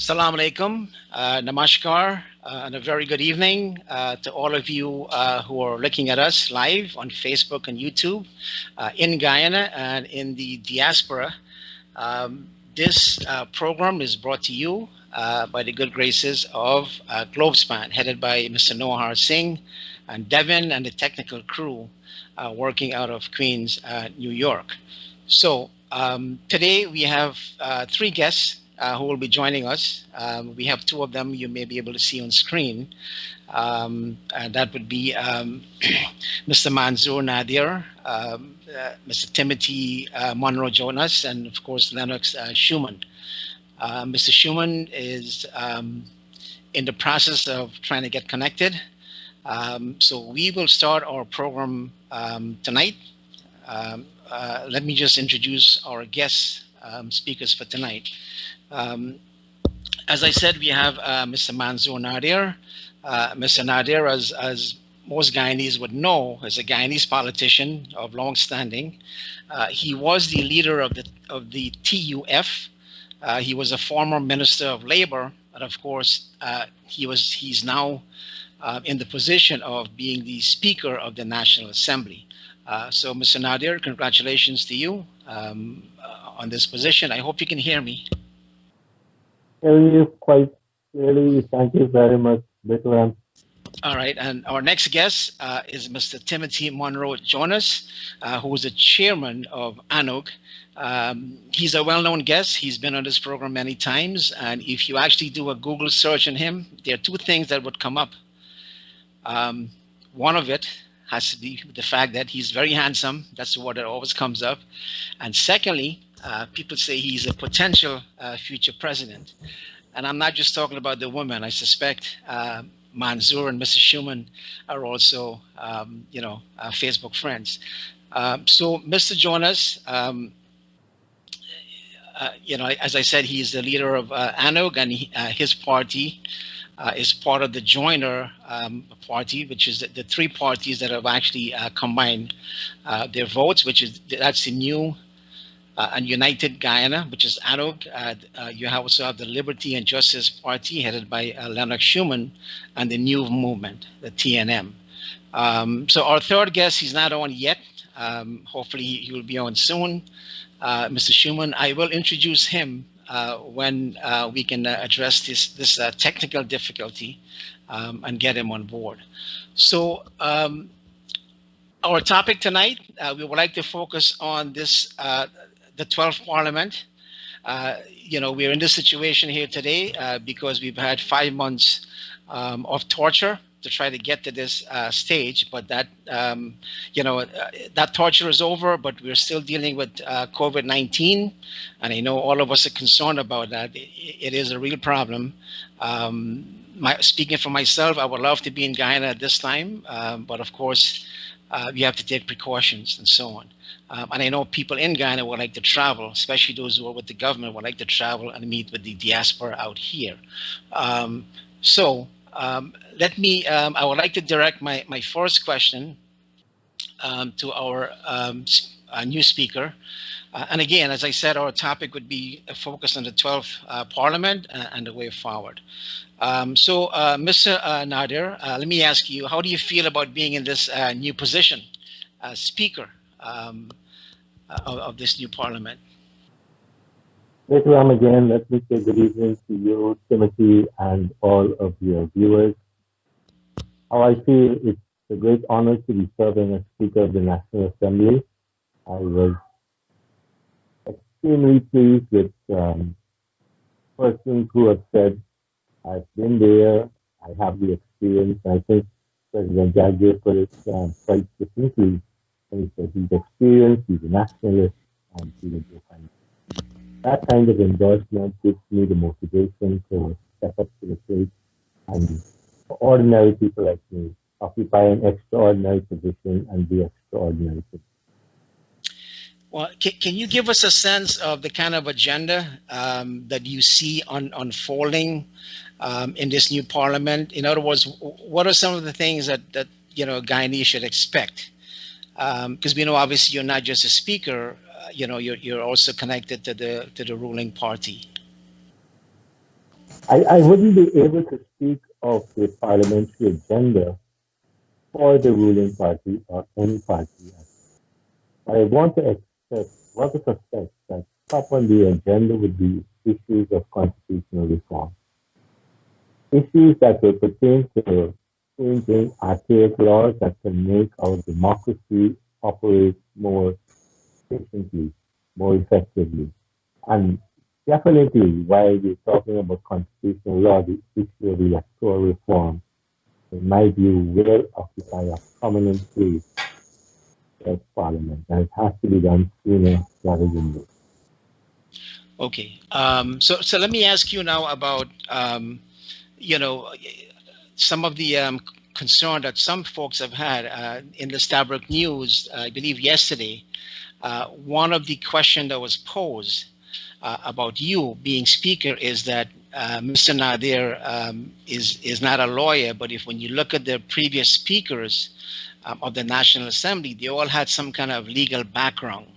Assalamu alaikum, namaskar, and a very good evening to all of you who are looking at us live on Facebook and YouTube in Guyana and in the diaspora. This program is brought to you by the good graces of Globespan, headed by Mr. Noahar Singh and Devin and the technical crew working out of Queens, New York. So today we have three guests who will be joining us. We have two of them you may be able to see on screen. And that would be Mr. Manzoor Nadir, Mr. Timothy Monroe Jonas, and of course Lenox Shuman. Mr. Shuman is in the process of trying to get connected. So we will start our program tonight. Let me just introduce our guest speakers for tonight. As I said, we have Mr. Manzoor Nadir. Mr. Nadir, as most Guyanese would know, is a Guyanese politician of long standing. He was the leader of the TUF. He was a former Minister of Labor, and of course, he's now in the position of being the Speaker of the National Assembly. So, Mr. Nadir, congratulations to you on this position. I hope you can hear me. Hearing you quite clearly. Thank you very much, Vikram. All right, and our next guest is Mr. Timothy Monroe Jonas, who is the chairman of ANOG. He's a well-known guest. He's been on this program many times, and if you actually do a Google search on him, there are two things that would come up. One of it has to be the fact that he's very handsome. That's the word that always comes up. And secondly, people say he's a potential future president. And I'm not just talking about the woman. I suspect Manzoor and Mr. Shuman are also, Facebook friends. So Mr. Jonas, as I said, he's the leader of ANOG, and his party is part of the Joiner party, which is the three parties that have actually combined their votes, that's the new and United Guyana, which is ANOG. You also have the Liberty and Justice Party, headed by Lenox Shuman, and the New Movement, the TNM. So our third guest, he's not on yet. Hopefully he will be on soon. Mr. Shuman, I will introduce him when we can address this technical difficulty and get him on board. So our topic tonight, we would like to focus on this, the 12th Parliament. We're in this situation here today because we've had 5 months of torture to try to get to this stage, but that torture is over, but we're still dealing with COVID-19, and I know all of us are concerned about that. It is a real problem. Speaking for myself, I would love to be in Guyana at this time, but of course, we have to take precautions and so on. And I know people in Guyana would like to travel, especially those who are with the government would like to travel and meet with the diaspora out here. I would like to direct my first question to our new speaker. And again, as I said, our topic would be focused on the 12th Parliament and the way forward. Mr. Nadir, let me ask you, how do you feel about being in this new position, Speaker of this new Parliament? Vikram, again, let me say good evening to you, Timothy, and all of your viewers. How I feel it's a great honor to be serving as Speaker of the National Assembly. I was extremely pleased with persons who have said, I've been there, I have the experience. I think President Jagger put it quite succinctly. He said he's experienced, he's a nationalist, and he will do fine. That kind of endorsement gives me the motivation to step up to the plate and for ordinary people like me, occupy an extraordinary position and be extraordinary. Well, can you give us a sense of the kind of agenda that you see unfolding in this new Parliament? In other words, what are some of the things that Guyanese should expect? Because we know obviously you're not just a speaker, you're also connected to the ruling party. I wouldn't be able to speak of the parliamentary agenda for the ruling party or any party. I want to suspect that top on the agenda would be issues of constitutional reform, issues that will pertain to changing archaic laws that can make our democracy operate more efficiently, more effectively. And definitely, while we're talking about constitutional law, the issue of electoral reform, in my view, will occupy a prominent place as Parliament, and it has to be done sooner rather than later. Okay. So let me ask you now about you know, some of the concern that some folks have had in the Stabroek News, I believe yesterday. One of the questions that was posed about you being speaker is that Mr. Nadir is not a lawyer, but if when you look at the previous speakers of the National Assembly, they all had some kind of legal background.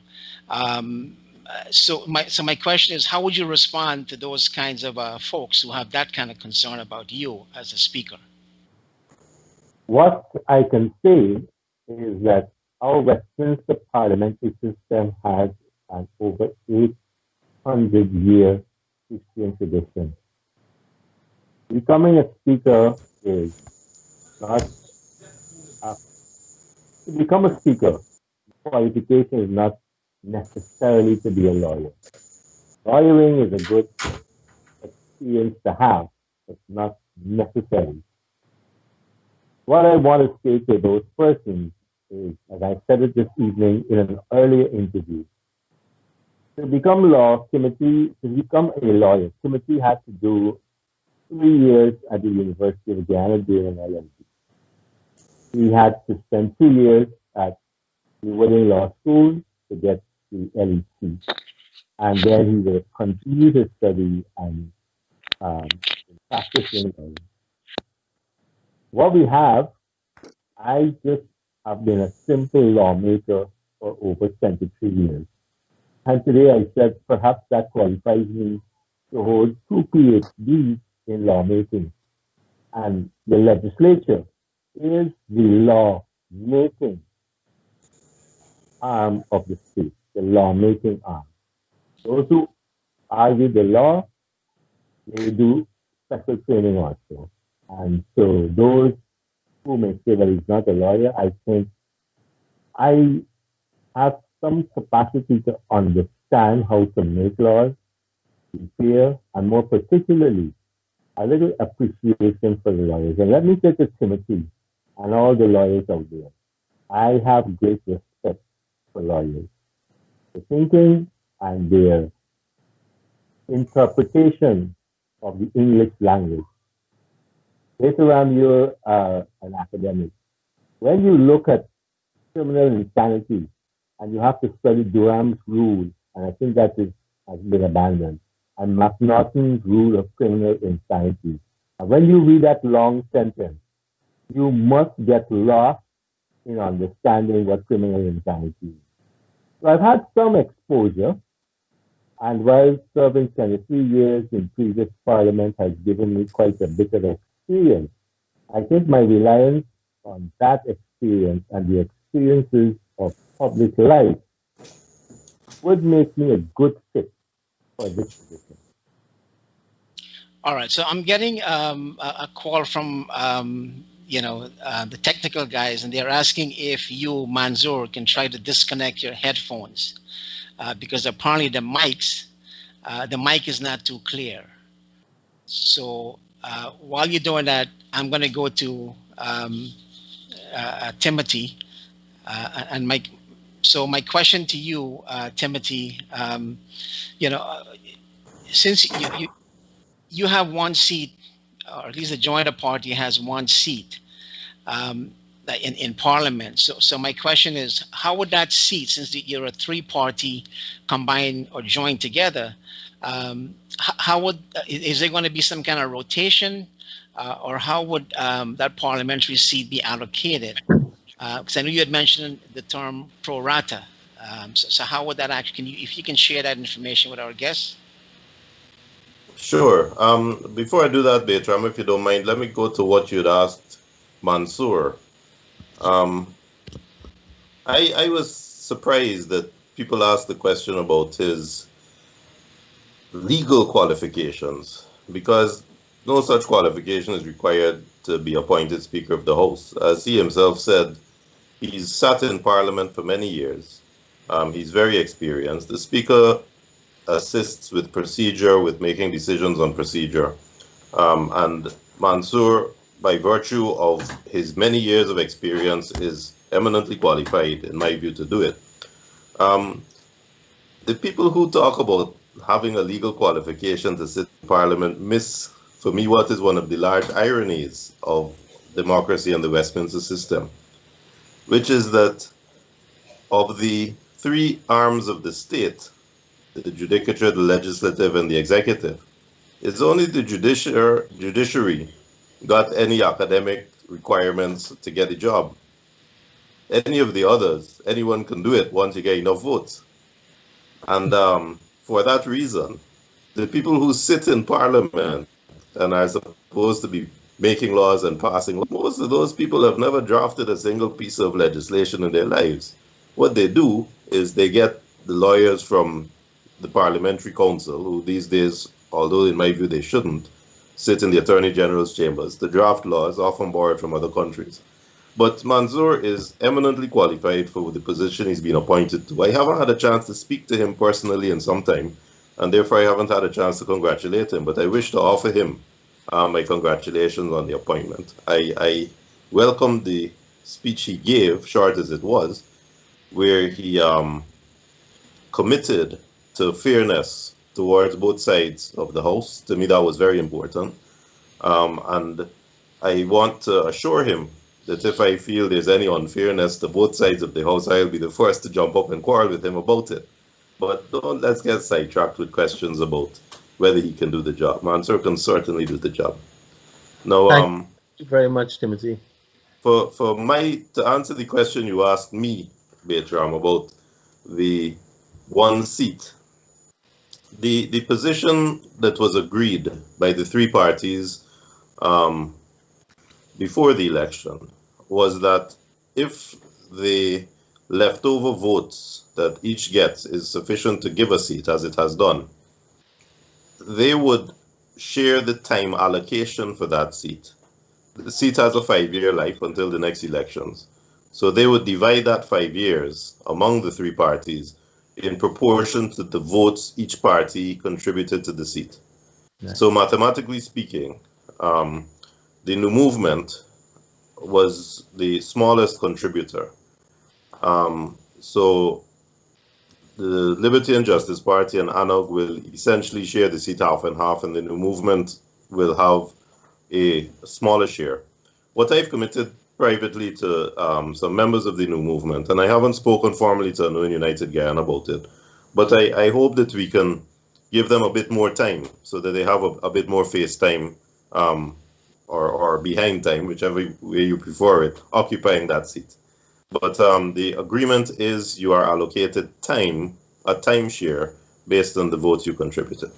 So my question is, how would you respond to those kinds of folks who have that kind of concern about you as a speaker? What I can say is that our Westminster parliamentary system has an over 800-year history and tradition. Becoming a speaker is not, to become a speaker, qualification is not necessarily to be a lawyer. Lawyering is a good experience to have, but not necessary. What I want to say to those persons is, as I said it this evening in an earlier interview, to become a lawyer, Timothy had to do 3 years at the University of Guyana doing an LLB. He had to spend 2 years at the Wooding Law School to get the LEC. And then he will continue to study and practicing. What we have, I just have been a simple lawmaker for over 23 years. And today I said perhaps that qualifies me to hold 2 PhDs in lawmaking. And the legislature is the law-making arm of the state, the law-making arm. Those who argue the law, they do special training also. And so those who may say that he's not a lawyer, I think I have some capacity to understand how to make laws, be fair, and more particularly, a little appreciation for the lawyers. And let me say to Timothy and all the lawyers out there, I have great respect for lawyers. The thinking and their interpretation of the English language. Later on, you're an academic. When you look at criminal insanity and you have to study Durham's rule, and I think that has been abandoned, and McNaughton's rule of criminal insanity. And when you read that long sentence, you must get lost in understanding what criminal insanity is. So I've had some exposure, and while serving 23 years in previous parliament has given me quite a bit of experience, I think my reliance on that experience and the experiences of public life would make me a good fit for this position. All right, so I'm getting a call from the technical guys, and they're asking if you, Manzoor, can try to disconnect your headphones because apparently the mic is not too clear. So while you're doing that, I'm going to go to Timothy and Mike. So my question to you, Timothy, since you have one seat, or at least the Joiner Party has one seat in Parliament. So my question is, how would that seat, since you're a 3-party combined or joined together, is there going to be some kind of rotation, or how would that parliamentary seat be allocated? Because I know you had mentioned the term pro rata. So how would that actually? If you can share that information with our guests? Sure. Before I do that, Bertram, if you don't mind, let me go to what you'd asked Manzoor. Um, I was surprised that people asked the question about his legal qualifications because no such qualification is required to be appointed Speaker of the House. As he himself said, he's sat in Parliament for many years. He's very experienced. The Speaker assists with procedure, with making decisions on procedure. And Manzoor, by virtue of his many years of experience, is eminently qualified, in my view, to do it. Um, the people who talk about having a legal qualification to sit in Parliament miss, for me, what is one of the large ironies of democracy and the Westminster system, which is that of the three arms of the state, the judicature, the legislative, and the executive, it's only the judiciary got any academic requirements to get a job. Any of the others, anyone can do it once you get enough votes. And for that reason, the people who sit in Parliament and are supposed to be making laws and passing laws, most of those people have never drafted a single piece of legislation in their lives. What they do is they get the lawyers from the Parliamentary Council, who these days, although in my view they shouldn't, sit in the Attorney General's chambers to draft laws, often borrowed from other countries. But Manzoor is eminently qualified for the position he's been appointed to. I haven't had a chance to speak to him personally in some time, and therefore I haven't had a chance to congratulate him, but I wish to offer him my congratulations on the appointment. I welcomed the speech he gave, short as it was, where he committed to fairness towards both sides of the House. To me, that was very important. And I want to assure him that if I feel there's any unfairness to both sides of the House, I'll be the first to jump up and quarrel with him about it. But let's get sidetracked with questions about whether he can do the job. Manzoor can certainly do the job. Now, Thank you very much, Timothy. to answer the question you asked me, Bertram, about the one seat, the position that was agreed by the three parties before the election was that if the leftover votes that each gets is sufficient to give a seat, as it has done, they would share the time allocation for that seat. The seat has a 5-year life until the next elections. So they would divide that 5 years among the three parties in proportion to the votes each party contributed to the seat. Nice. So mathematically speaking, the New Movement was the smallest contributor. So the Liberty and Justice Party and ANOG will essentially share the seat half and half, and the New Movement will have a smaller share. What I've committed privately to some members of the New Movement, and I haven't spoken formally to New United Guyana about it, but I hope that we can give them a bit more time so that they have a bit more face time or behind time, whichever way you prefer it, occupying that seat. But the agreement is you are allocated time, a timeshare, based on the votes you contributed.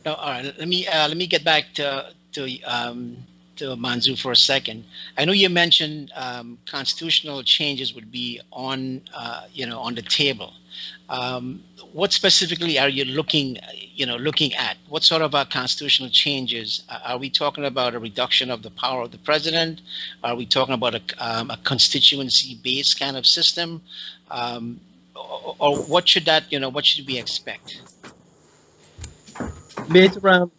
Now, all right, let me get back to Manzoor for a second. I know you mentioned constitutional changes would be on on the table. What specifically are you looking at? What sort of constitutional changes? Are we talking about a reduction of the power of the president? Are we talking about a constituency-based kind of system? Or what should what should we expect? Bertram,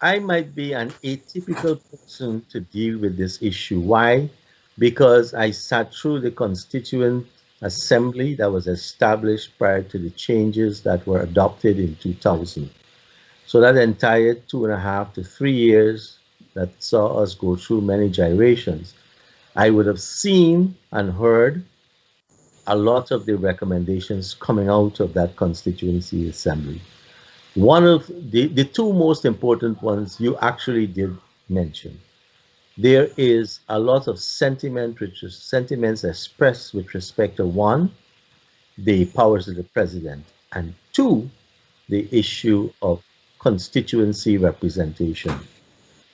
I might be an atypical person to deal with this issue. Why? Because I sat through the Constituent Assembly that was established prior to the changes that were adopted in 2000. So that entire 2.5 to 3 years that saw us go through many gyrations, I would have seen and heard a lot of the recommendations coming out of that Constituency Assembly. One of the two most important ones you actually did mention. There is a lot of sentiments expressed with respect to one, the powers of the president, and two, the issue of constituency representation.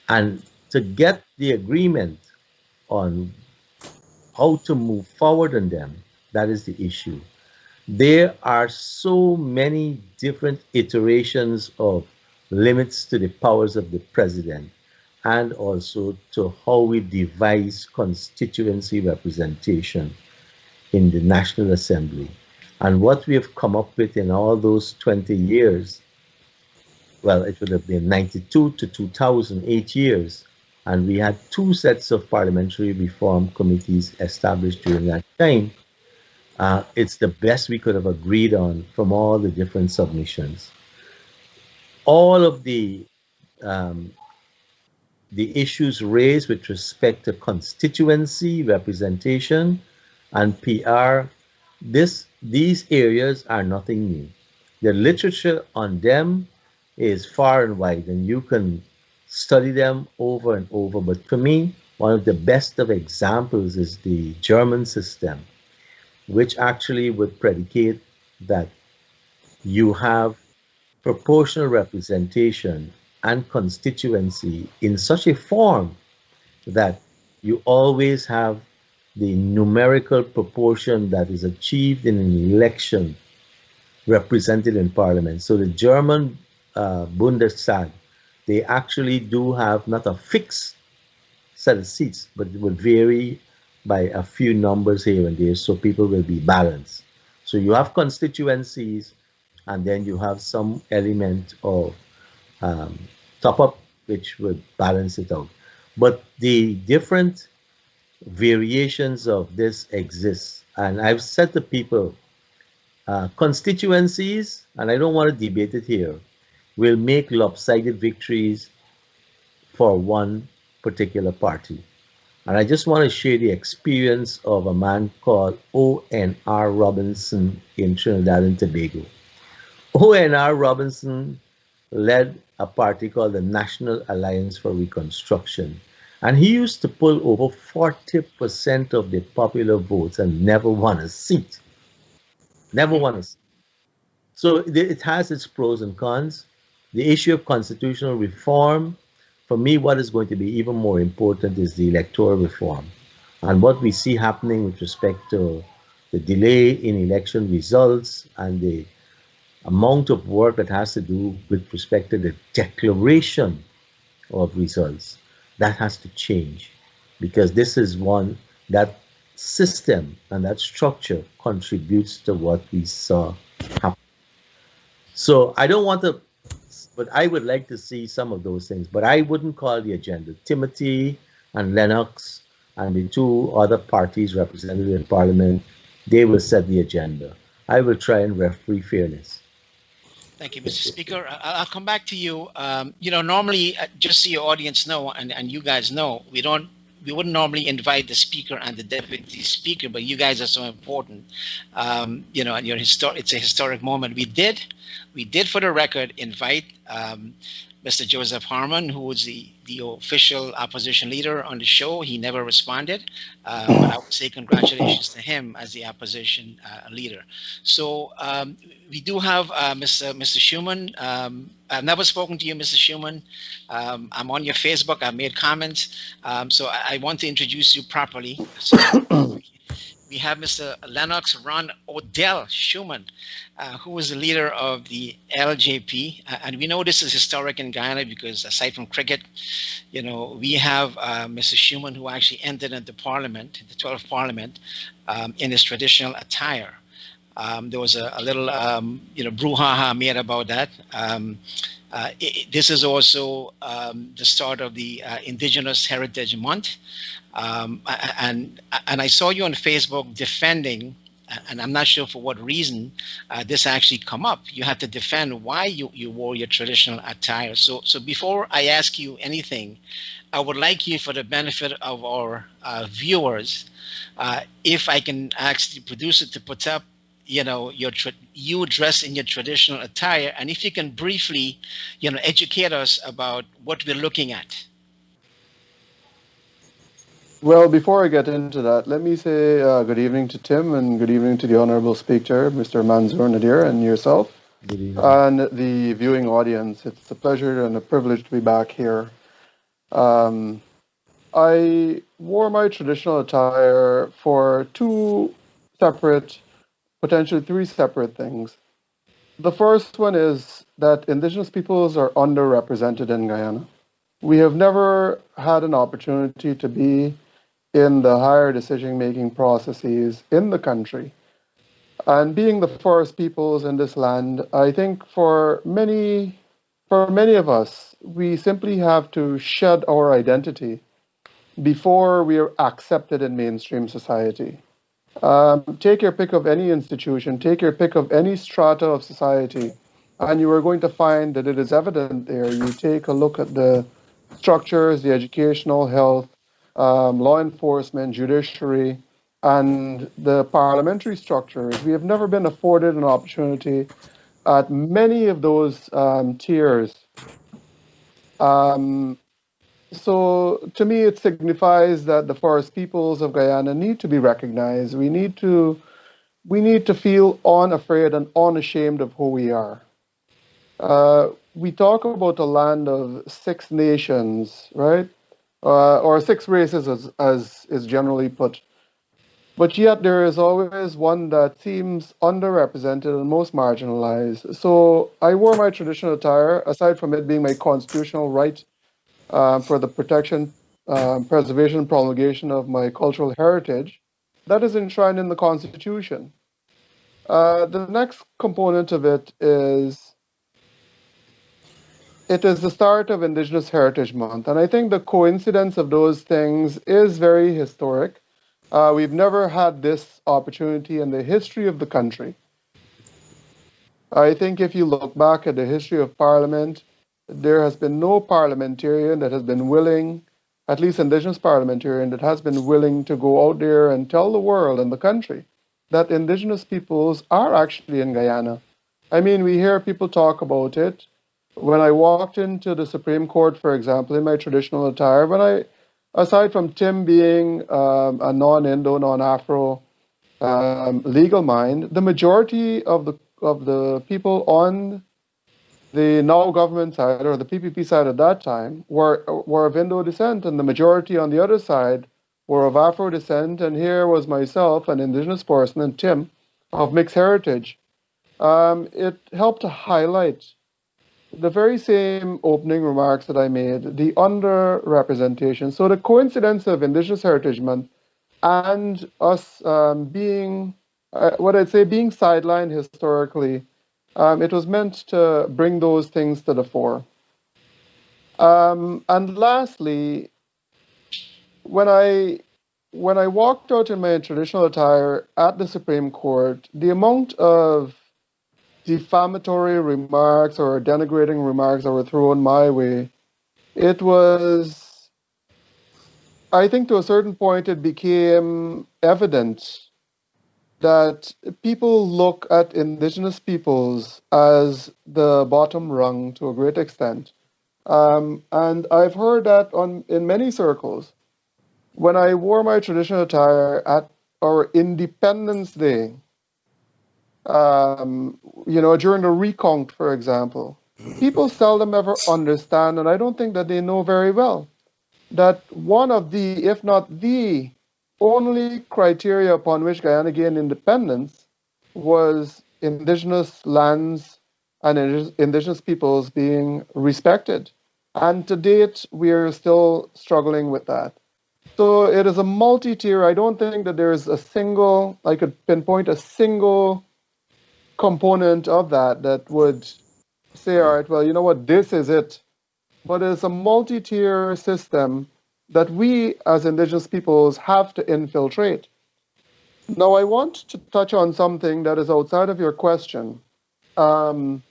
And to get the agreement on how to move forward on them, that is the issue. There are so many different iterations of limits to the powers of the president and also to how we devise constituency representation in the National Assembly. And what we have come up with in all those 20 years, well, it would have been 92 to 2008 years, and we had two sets of parliamentary reform committees established during that time. It's the best we could have agreed on from all the different submissions. All of the issues raised with respect to constituency representation and PR, these areas are nothing new. The literature on them is far and wide, and you can study them over and over. But for me, one of the best of examples is the German system, which actually would predicate that you have proportional representation and constituency in such a form that you always have the numerical proportion that is achieved in an election represented in parliament. So the German Bundestag, they actually do have not a fixed set of seats, but it will vary by a few numbers here and there, so people will be balanced. So you have constituencies, and then you have some element of top-up, which would balance it out. But the different variations of this exist, and I've said to people, constituencies, and I don't want to debate it here, will make lopsided victories for one particular party. And I just want to share the experience of a man called O.N.R. Robinson in Trinidad and Tobago. O.N.R. Robinson led a party called the National Alliance for Reconstruction. And he used to pull over 40% of the popular votes and never won a seat. Never won a seat. So it has its pros and cons. The issue of constitutional reform, for me, what is going to be even more important is the electoral reform. And what we see happening with respect to the delay in election results and the amount of work that has to do with respect to the declaration of results, that has to change, because this is one that system and that structure contributes to what we saw happen. So I don't want to, but I would like to see some of those things, but I wouldn't call the agenda. Timothy and Lenox and the two other parties represented in Parliament, they will set the agenda. I will try and referee fairness. Thank you, Mr. Speaker. I'll come back to you. Normally, just so your audience know, and you guys know, we wouldn't normally invite the speaker and the deputy speaker, but you guys are so important. And it's a historic moment. We did, for the record, invite Mr. Joseph Harmon, who was the official opposition leader on the show. He never responded, but I would say congratulations to him as the opposition leader. So we do have Mr. Shuman. I've never spoken to you, Mr. Shuman. I'm on your Facebook. I've made comments. So I want to introduce you properly. So we have Mr. Lenox Ron Odell Shuman, who is the leader of the LJP. And we know this is historic in Guyana because aside from cricket, we have Mr. Shuman, who actually entered into Parliament, the 12th Parliament, in his traditional attire. There was a little, brouhaha made about that. This is also the start of the Indigenous Heritage Month. And I saw you on Facebook defending, and I'm not sure for what reason this actually come up. You had to defend why you wore your traditional attire. So before I ask you anything, I would like you, for the benefit of our viewers, if I can ask the producer to put up you dressed in your traditional attire, and if you can briefly, educate us about what we're looking at. Well, before I get into that, let me say good evening to Tim and good evening to the Honorable Speaker, Mr. Manzoor Nadir, and yourself. Good evening. and the viewing audience. It's a pleasure and a privilege to be back here. Um, I wore my traditional attire for two separate, potentially three separate things. The first one is that Indigenous peoples are underrepresented in Guyana. We have never had an opportunity to be in the higher decision-making processes in the country. And being the first peoples in this land, I think for many of us, we simply have to shed our identity before we are accepted in mainstream society. Take your pick of any institution, take your pick of any strata of society, and you are going to find that it is evident there. You take a look at the structures, the educational, health, law enforcement, judiciary, and the parliamentary structures. We have never been afforded an opportunity at many of those tiers. Um, so to me, it signifies that the forest peoples of Guyana need to be recognized. We need to feel unafraid and unashamed of who we are. We talk about a land of six nations, right? Or six races, as is generally put. But yet there is always one that seems underrepresented and most marginalized. So I wore my traditional attire, aside from it being my constitutional right for the protection, preservation, and promulgation of my cultural heritage, that is enshrined in the Constitution. The next component of it is the start of Indigenous Heritage Month, and I think the coincidence of those things is very historic. We've never had this opportunity in the history of the country. I think if you look back at the history of Parliament, there has been no parliamentarian that has been willing, at least Indigenous parliamentarian, that has been willing to go out there and tell the world and the country that Indigenous peoples are actually in Guyana. I mean, we hear people talk about it. When I walked into the Supreme Court, for example, in my traditional attire, aside from Tim being a non-Indo, non-Afro legal mind, the majority of the people on the now government side or the PPP side at that time were of Indo descent, and the majority on the other side were of Afro descent. And here was myself, an Indigenous person, and Tim of mixed heritage. It helped to highlight the very same opening remarks that I made, the underrepresentation. So the coincidence of Indigenous Heritage Month and us being, what I'd say, being sidelined historically, it was meant to bring those things to the fore. And lastly, when I walked out in my traditional attire at the Supreme Court, the amount of defamatory remarks or denigrating remarks that were thrown my way, it was, I think to a certain point, it became evident that people look at Indigenous peoples as the bottom rung to a great extent. And I've heard that in many circles. When I wore my traditional attire at our Independence Day, during the recount, for example, people seldom ever understand, and I don't think that they know very well, that one of the, if not the only criteria upon which Guyana gained independence was Indigenous lands and Indigenous peoples being respected. And to date, we are still struggling with that. So it is a multi-tier. I don't think that there is I could pinpoint a single component of that would say, all right, well, you know what, this is it. But it's a multi-tier system that we as Indigenous peoples have to infiltrate. Now, I want to touch on something that is outside of your question, and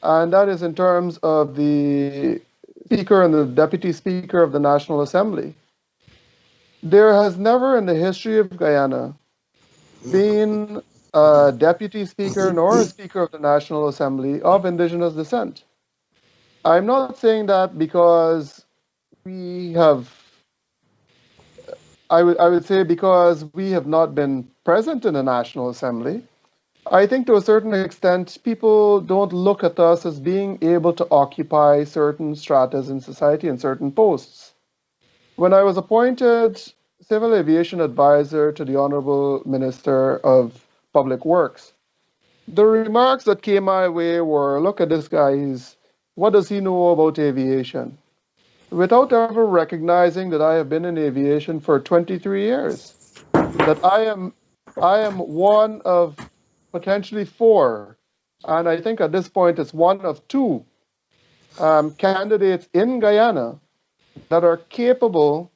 that is in terms of the Speaker and the Deputy Speaker of the National Assembly. There has never in the history of Guyana been a Deputy Speaker nor a Speaker of the National Assembly of Indigenous descent. I'm not saying that because I would say because we have not been present in the National Assembly. I think to a certain extent, people don't look at us as being able to occupy certain stratas in society and certain posts. When I was appointed Civil Aviation Advisor to the Honorable Minister of Public Works, the remarks that came my way were, look at this guy, what does he know about aviation? Without ever recognizing that I have been in aviation for 23 years, that I am one of potentially four, and I think at this point it's one of two candidates in Guyana that are capable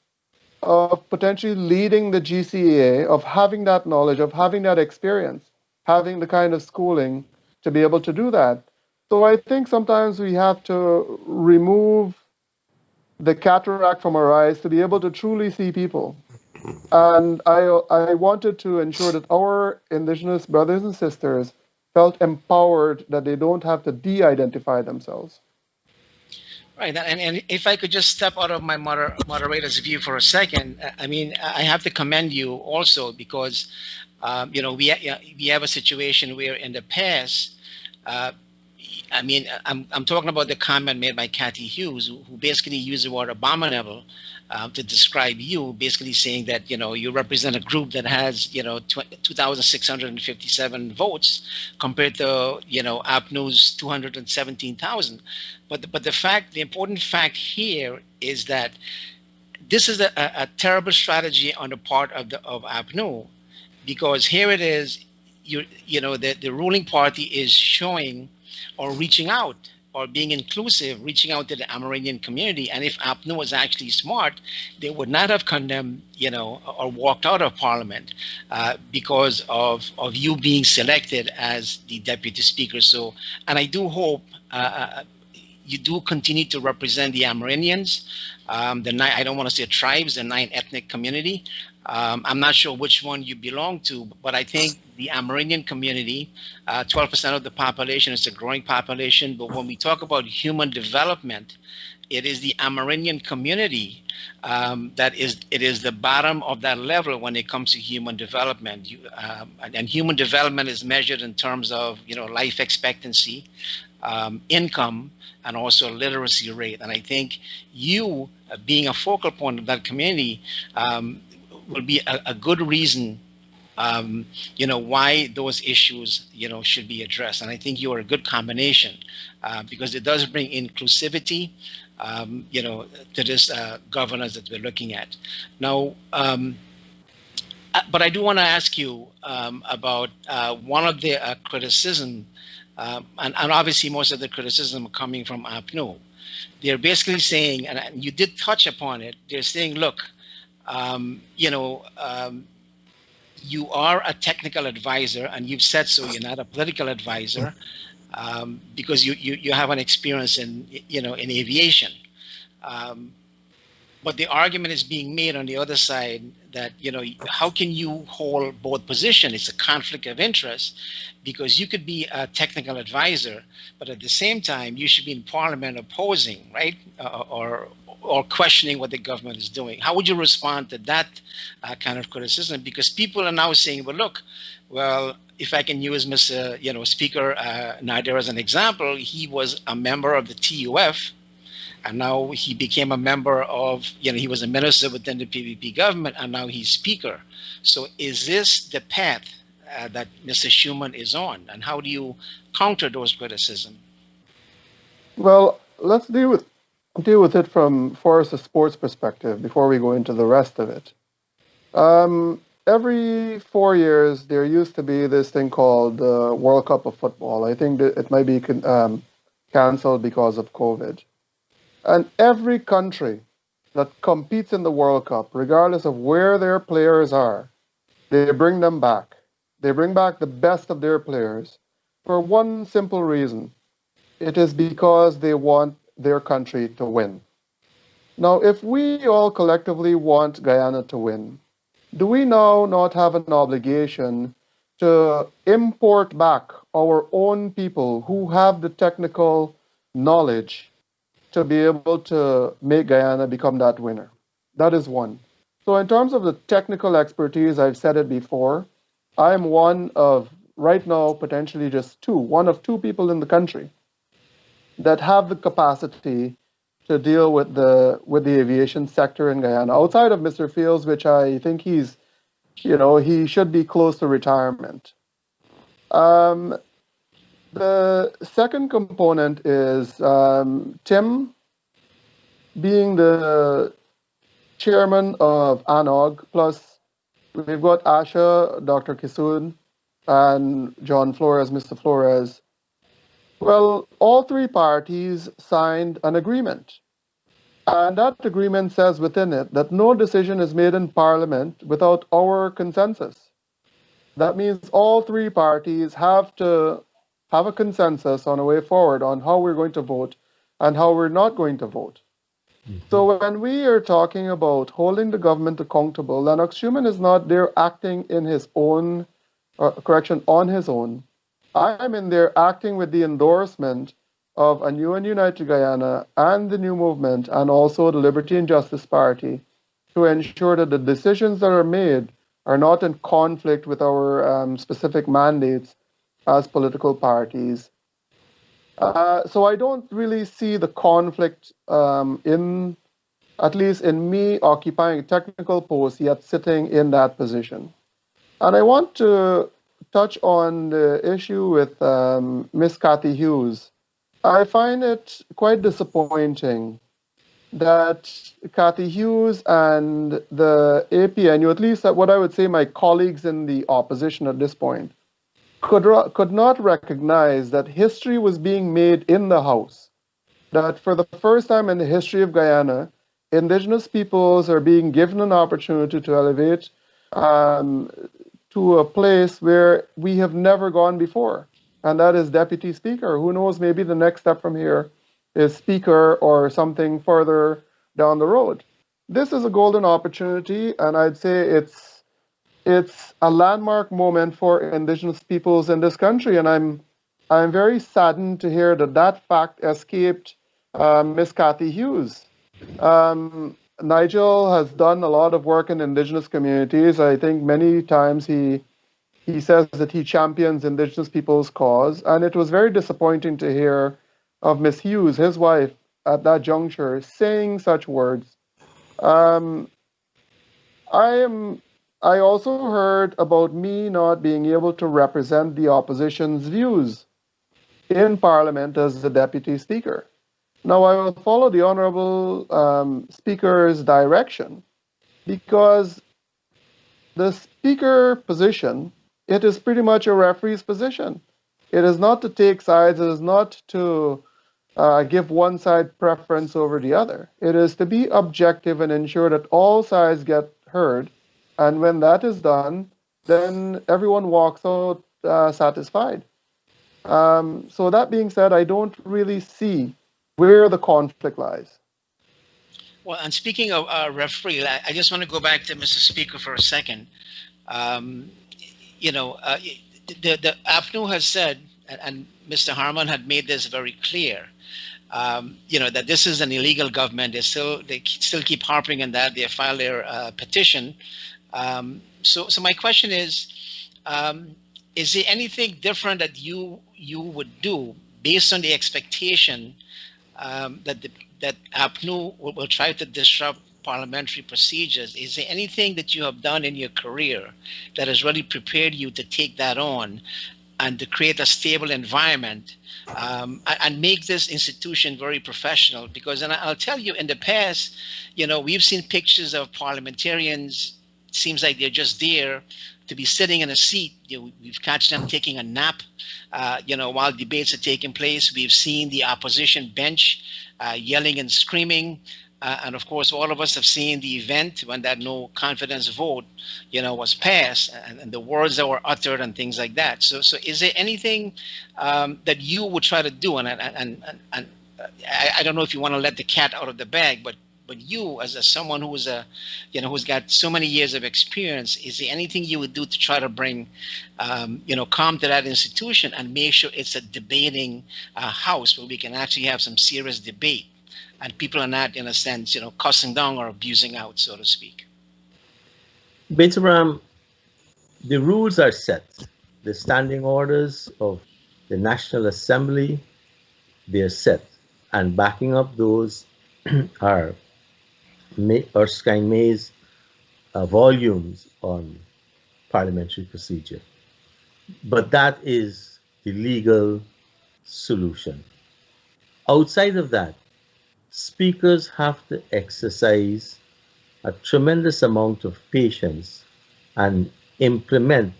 of potentially leading the GCAA, of having that knowledge, of having that experience, having the kind of schooling to be able to do that. So I think sometimes we have to remove the cataract from our eyes to be able to truly see people. And I wanted to ensure that our Indigenous brothers and sisters felt empowered, that they don't have to de-identify themselves. Right, and if I could just step out of my moderator's view for a second, I mean, I have to commend you also because, you know, we have a situation where in the past, I mean, I'm talking about the comment made by Kathy Hughes, who basically used the word abominable to describe you, basically saying that, you know, you represent a group that has, you know, 2,657 votes compared to, you know, APNU's 217,000. But the important fact here is that this is a terrible strategy on the part of APNU, because here it is, you know, the ruling party is showing or reaching out or being inclusive, reaching out to the Amerindian community. And if APNU was actually smart, they would not have condemned, you know, or walked out of parliament because of you being selected as the deputy speaker. So, and I do hope you do continue to represent the Amerindians, I don't want to say tribes, the 9 ethnic community. I'm not sure which one you belong to, but I think the Amerindian community, 12% of the population is a growing population. But when we talk about human development, it is the Amerindian community that is the bottom of that level when it comes to human development. And human development is measured in terms of, you know, life expectancy, income, and also literacy rate. And I think you being a focal point of that community will be a good reason, you know, why those issues, you know, should be addressed. And I think you are a good combination because it does bring inclusivity, you know, to this governance that we're looking at. Now, but I do want to ask you about one of the criticism, and obviously most of the criticism coming from APNU. They're basically saying, and you did touch upon it, they're saying, look, you know, you are a technical advisor, and you've said so. You're not a political advisor because you have an experience in, you know, in aviation. But the argument is being made on the other side that, you know, how can you hold both positions? It's a conflict of interest because you could be a technical advisor, but at the same time, you should be in parliament opposing, right? Or questioning what the government is doing. How would you respond to that kind of criticism? Because people are now saying, well, look, well, if I can use Mr. You know, Speaker Nadir as an example, he was a member of the TUF, and now he became a member of, you know, he was a minister within the PPP government, and now he's speaker. So is this the path that Mr. Shuman is on? And how do you counter those criticisms? Well, let's deal with it from Forrest's sports perspective before we go into the rest of it. Every 4 years, there used to be this thing called the World Cup of Football. I think that it might be canceled because of COVID. And every country that competes in the World Cup, regardless of where their players are, they bring them back. They bring back the best of their players for one simple reason. It is because they want their country to win. Now, if we all collectively want Guyana to win, do we now not have an obligation to import back our own people who have the technical knowledge to be able to make Guyana become that winner? That is one. So in terms of the technical expertise, I've said it before, I'm one of right now potentially just one of two people in the country that have the capacity to deal with the aviation sector in Guyana, outside of Mr. Fields, which I think he should be close to retirement. The second component is Tim being the chairman of ANOG, plus we've got Asha, Dr. Kisoon, and John Flores, Mr. Flores. Well, all three parties signed an agreement. And that agreement says within it that no decision is made in Parliament without our consensus. That means all three parties have to have a consensus on a way forward on how we're going to vote and how we're not going to vote. So when we are talking about holding the government accountable, Lenox Shuman is not there acting in his own, on his own. I'm in there acting with the endorsement of a new and united Guyana and the New Movement and also the Liberty and Justice Party to ensure that the decisions that are made are not in conflict with our specific mandates as political parties. So I don't really see the conflict at least in me occupying a technical post yet sitting in that position. And I want to touch on the issue with Miss Kathy Hughes. I find it quite disappointing that Kathy Hughes and the APNU, at least what I would say my colleagues in the opposition at this point, could not recognize that history was being made in the House. That for the first time in the history of Guyana, Indigenous peoples are being given an opportunity to elevate to a place where we have never gone before, and that is Deputy Speaker. Who knows, maybe the next step from here is Speaker or something further down the road. This is a golden opportunity, and I'd say it's a landmark moment for Indigenous peoples in this country, and I'm very saddened to hear that fact escaped Miss Kathy Hughes. Nigel has done a lot of work in Indigenous communities. I think many times he says that he champions Indigenous people's cause, and it was very disappointing to hear of Miss Hughes, his wife, at that juncture, saying such words. I also heard about me not being able to represent the opposition's views in Parliament as the Deputy Speaker. Now, I will follow the Honourable Speaker's direction, because the Speaker position, it is pretty much a referee's position. It is not to take sides. It is not to give one side preference over the other. It is to be objective and ensure that all sides get heard. And when that is done, then everyone walks out satisfied. So that being said, I don't really see where the conflict lies. Well, and speaking of referee, I just want to go back to Mr. Speaker for a second. The APNU has said, and Mr. Harman had made this very clear, that this is an illegal government. They still keep harping on that. They filed their petition. So my question is there anything different that you would do based on the expectation that APNU will try to disrupt parliamentary procedures? Is there anything that you have done in your career that has really prepared you to take that on and to create a stable environment and make this institution very professional? Because, and I'll tell you, in the past, we've seen pictures of parliamentarians. It seems like they're just there to be sitting in a seat. We've catch them taking a nap, while debates are taking place. We've seen the opposition bench yelling and screaming. And of course, all of us have seen the event when that no confidence vote, was passed, and the words that were uttered and things like that. So is there anything that you would try to do? And I don't know if you want to let the cat out of the bag, but you, as someone who is who's got so many years of experience, is there anything you would do to try to bring, calm to that institution and make sure it's a debating house where we can actually have some serious debate and people are not, in a sense, cussing down or abusing out, so to speak? Betaram, the rules are set. the standing orders of the National Assembly, they're set. And backing up those are Erskine May's volumes on parliamentary procedure. But that is the legal solution. Outside of that, speakers have to exercise a tremendous amount of patience and implement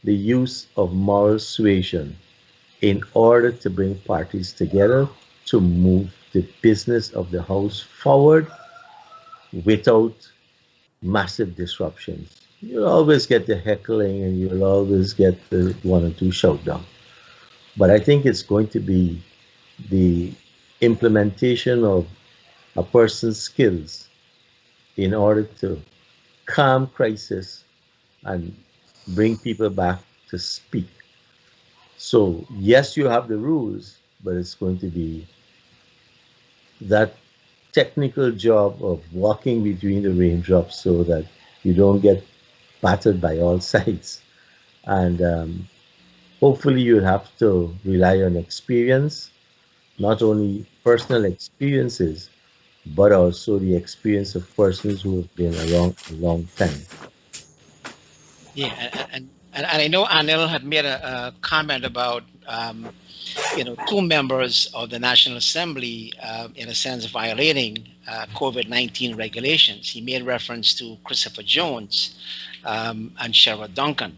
the use of moral suasion in order to bring parties together to move the business of the House forward without massive disruptions. You'll always get the heckling and you'll always get the one or two shout down. But I think it's going to be the implementation of a person's skills in order to calm crisis and bring people back to speak. So yes, you have the rules, but it's going to be that technical job of walking between the raindrops so that you don't get battered by all sides. And hopefully you'll have to rely on experience, not only personal experiences, but also the experience of persons who have been around a long time. Yeah, and I know Anil had made a comment about two members of the National Assembly, in a sense, violating COVID-19 regulations. He made reference to Christopher Jones and Sherrod Duncan.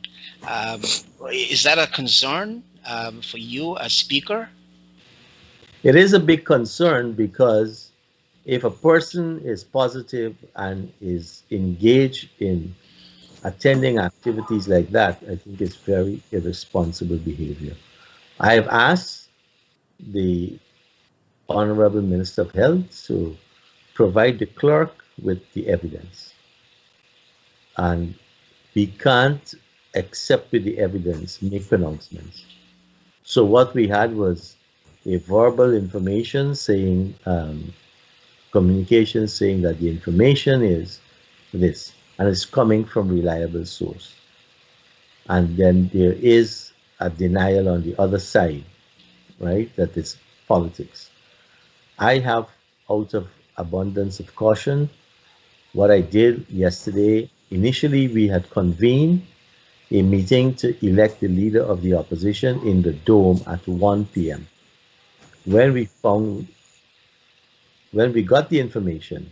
Is that a concern for you as Speaker? It is a big concern because if a person is positive and is engaged in attending activities like that, I think it's very irresponsible behavior. I have asked the Honorable Minister of Health to provide the clerk with the evidence. And we can't, except with the evidence, make pronouncements. So what we had was a verbal information saying, communication saying that the information is this, and it's coming from reliable source. And then there is a denial on the other side, right? That it's politics. I have, out of abundance of caution, what I did yesterday, initially we had convened a meeting to elect the leader of the opposition in the Dome at 1 p.m. When we got the information,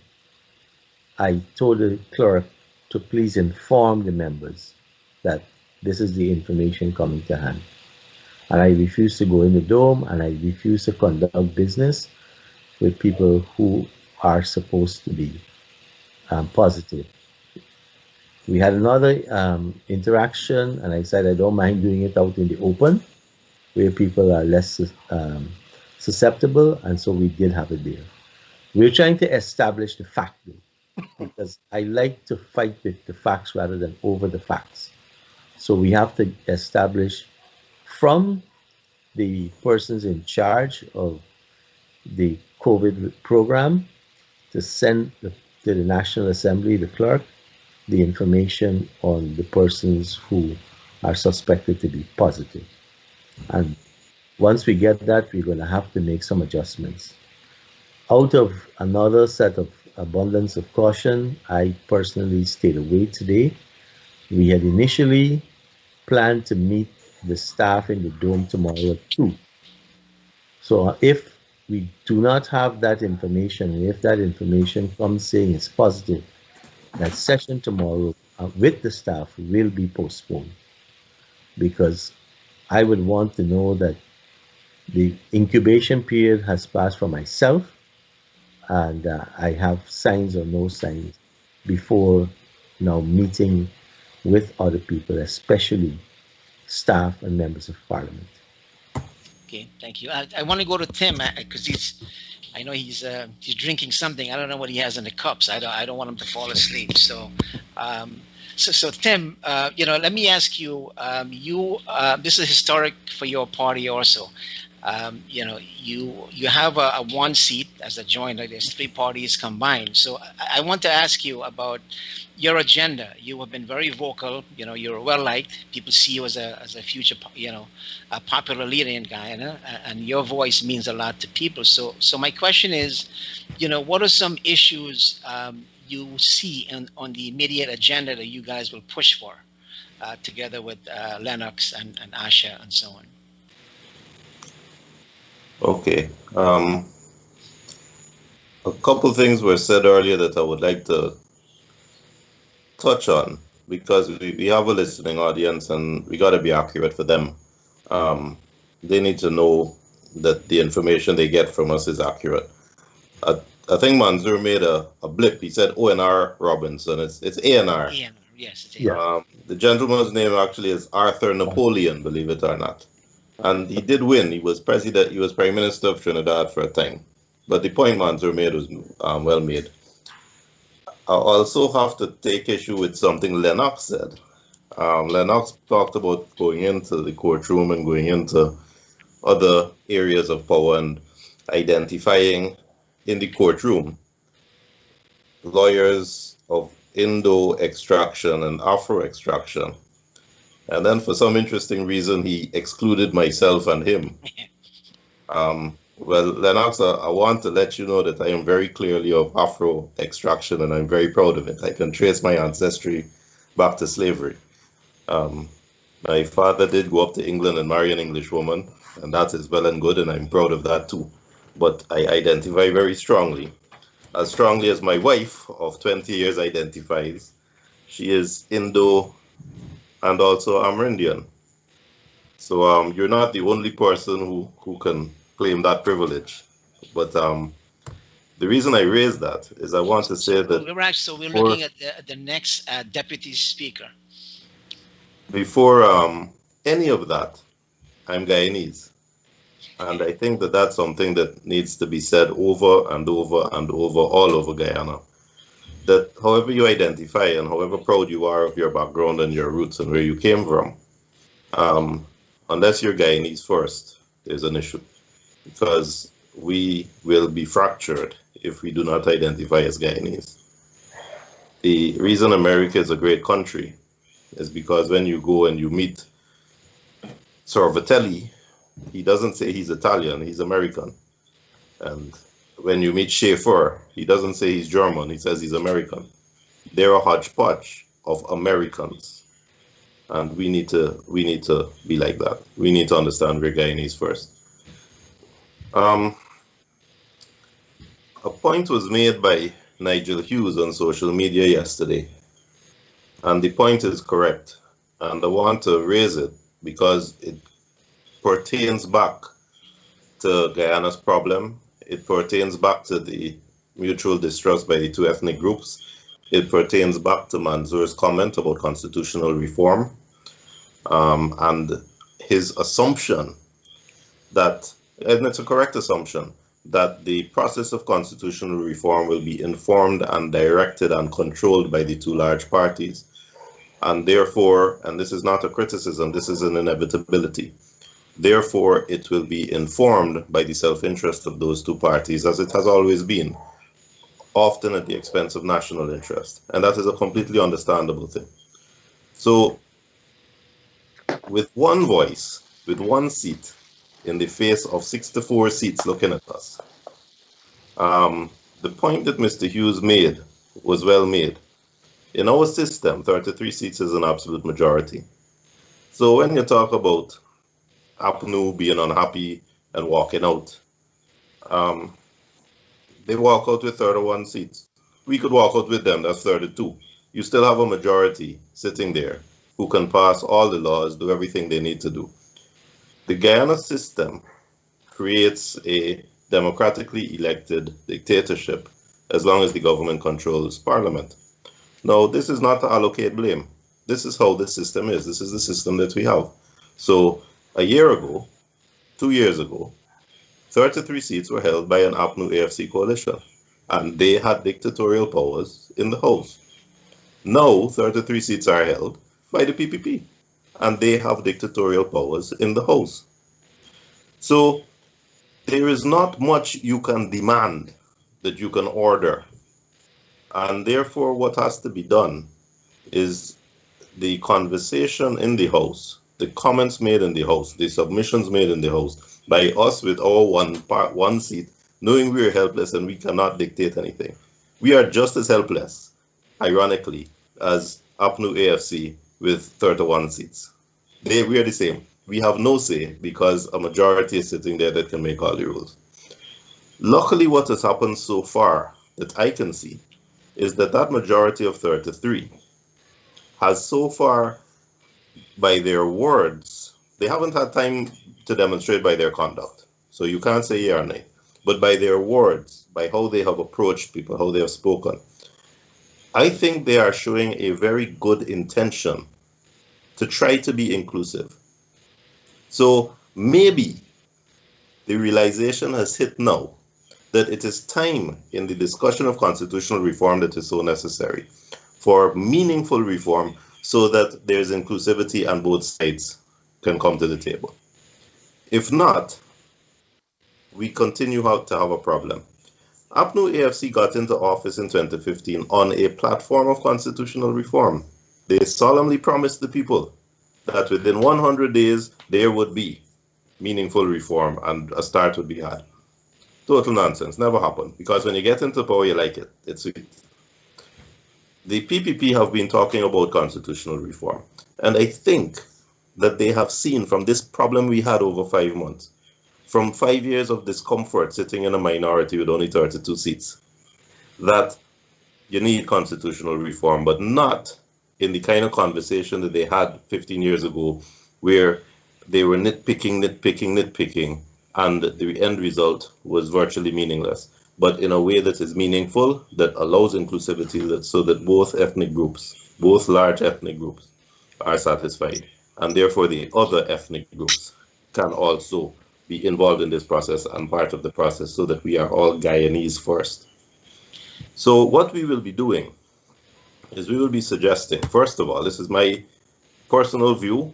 I told the clerk to please inform the members that this is the information coming to hand. And I refused to go in the Dome, and I refused to conduct business with people who are supposed to be positive. We had another interaction, and I said I don't mind doing it out in the open, where people are less susceptible, and so we did have it there. We're trying to establish the fact, because I like to fight with the facts rather than over the facts. So we have to establish from the persons in charge of the COVID program to send to the National Assembly, the clerk, the information on the persons who are suspected to be positive. And once we get that, we're going to have to make some adjustments. Out of another set of abundance of caution, I personally stayed away today. We had initially planned to meet the staff in the Dome tomorrow at 2. So if we do not have that information, and if that information comes saying it's positive, that session tomorrow with the staff will be postponed, because I would want to know that the incubation period has passed for myself, and I have signs or no signs before now meeting with other people, especially staff and members of parliament. Okay, thank you. I want to go to Tim because I know he's drinking something. I don't know what he has in the cups. I don't want him to fall asleep. So Tim, let me ask you. This is historic for your party also. You have a one seat as a joint. Like there's three parties combined. So I want to ask you about your agenda. You have been very vocal. You're well liked. People see you as a future, a popular leader in Guyana, and your voice means a lot to people. So my question is, what are some issues you see on the immediate agenda that you guys will push for, together with Lenox and Asha and so on? Okay. A couple things were said earlier that I would like to touch on, because we have a listening audience and we got to be accurate for them. They need to know that the information they get from us is accurate. I think Manzoor made a blip. He said ONR Robinson. It's ANR. ANR, yes, it's ANR. Yeah. The gentleman's name actually is Arthur Napoleon, believe it or not. And he did win. He was president. He was prime minister of Trinidad for a time. But the point Manzoor made was well made. I also have to take issue with something Lenox said. Lenox talked about going into the courtroom and going into other areas of power and identifying in the courtroom lawyers of Indo extraction and Afro extraction. And then for some interesting reason, he excluded myself and him. Well, Lenox, I want to let you know that I am very clearly of Afro extraction, and I'm very proud of it. I can trace my ancestry back to slavery. My father did go up to England and marry an English woman, and that is well and good, and I'm proud of that too. But I identify very strongly as my wife of 20 years identifies. She is Indo and also Amerindian. So you're not the only person who can claim that privilege. But the reason I raise that is I want to say that we're looking at the next deputy speaker. Before any of that, I'm Guyanese. And I think that that's something that needs to be said over and over and over all over Guyana. That however you identify and however proud you are of your background and your roots and where you came from, unless you're Guyanese first, there's an issue. Because we will be fractured if we do not identify as Guyanese. The reason America is a great country is because when you go and you meet Sorvatelli, he doesn't say he's Italian, he's American. And when you meet Schaefer, he doesn't say he's German, he says he's American. They're a hodgepodge of Americans. And we need to be like that. We need to understand we're Guyanese first. A point was made by Nigel Hughes on social media yesterday, and the point is correct, and I want to raise it because it pertains back to Guyana's problem. It pertains back to the mutual distrust by the two ethnic groups. It pertains back to Manzoor's comment about constitutional reform, and his assumption that, and it's a correct assumption, that the process of constitutional reform will be informed and directed and controlled by the two large parties. And therefore, and this is not a criticism, this is an inevitability, therefore it will be informed by the self-interest of those two parties, as it has always been, often at the expense of national interest. And that is a completely understandable thing. So, with one voice, with one seat, in the face of 64 seats looking at us. The point that Mr. Hughes made was well made. In our system, 33 seats is an absolute majority. So when you talk about APNU being unhappy and walking out, they walk out with 31 seats. We could walk out with them, that's 32. You still have a majority sitting there who can pass all the laws, do everything they need to do. The Guyana system creates a democratically elected dictatorship as long as the government controls parliament. Now, this is not to allocate blame. This is how the system is. This is the system that we have. So, a year ago, 2 years ago, 33 seats were held by an APNU AFC coalition, and they had dictatorial powers in the House. Now, 33 seats are held by the PPP. And they have dictatorial powers in the House. So there is not much you can demand that you can order. And therefore, what has to be done is the conversation in the House, the comments made in the House, the submissions made in the House by us with our one seat, knowing we are helpless and we cannot dictate anything. We are just as helpless, ironically, as APNU AFC with 31 seats. We are the same. We have no say because a majority is sitting there that can make all the rules. Luckily, what has happened so far that I can see is that that majority of 33 has so far, by their words, they haven't had time to demonstrate by their conduct. So you can't say yeah or nay. But by their words, by how they have approached people, how they have spoken, I think they are showing a very good intention to try to be inclusive. So maybe the realization has hit now that it is time in the discussion of constitutional reform that is so necessary for meaningful reform so that there's inclusivity and both sides can come to the table. If not, we continue to have a problem. APNU AFC got into office in 2015 on a platform of constitutional reform. They solemnly promised the people that within 100 days there would be meaningful reform and a start would be had. Total nonsense, never happened, because when you get into power, you like it. It's sweet. The PPP have been talking about constitutional reform, and I think that they have seen from this problem we had over 5 months, from 5 years of discomfort sitting in a minority with only 32 seats, that you need constitutional reform, but not in the kind of conversation that they had 15 years ago, where they were nitpicking, and the end result was virtually meaningless, but in a way that is meaningful, that allows inclusivity, so that both ethnic groups, both large ethnic groups, are satisfied, and therefore the other ethnic groups can also be involved in this process and part of the process, so that we are all Guyanese first. So what we will be doing is we will be suggesting, first of all, this is my personal view,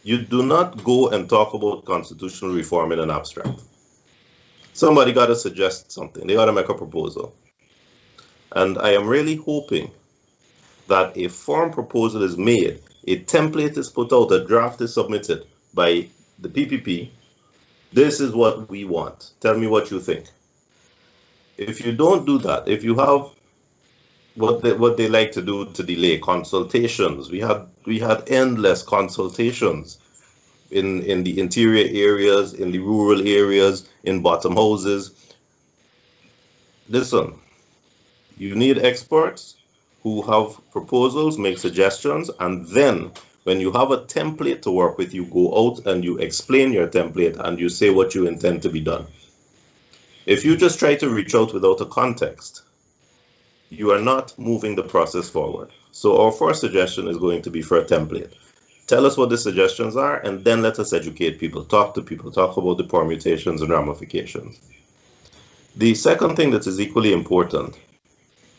you do not go and talk about constitutional reform in an abstract. Somebody got to suggest something. They got to make a proposal. And I am really hoping that a form proposal is made, a template is put out, a draft is submitted by the PPP. This is what we want. Tell me what you think. If you don't do that, if you have what they like to do to delay consultations, we had endless consultations in the interior areas, in the rural areas, in bottom houses. Listen, you need experts who have proposals, make suggestions, and then when you have a template to work with, you go out and you explain your template and you say what you intend to be done. If you just try to reach out without a context, you are not moving the process forward. So our first suggestion is going to be for a template. Tell us what the suggestions are, and then let us educate people, talk to people, talk about the permutations and ramifications. The second thing that is equally important,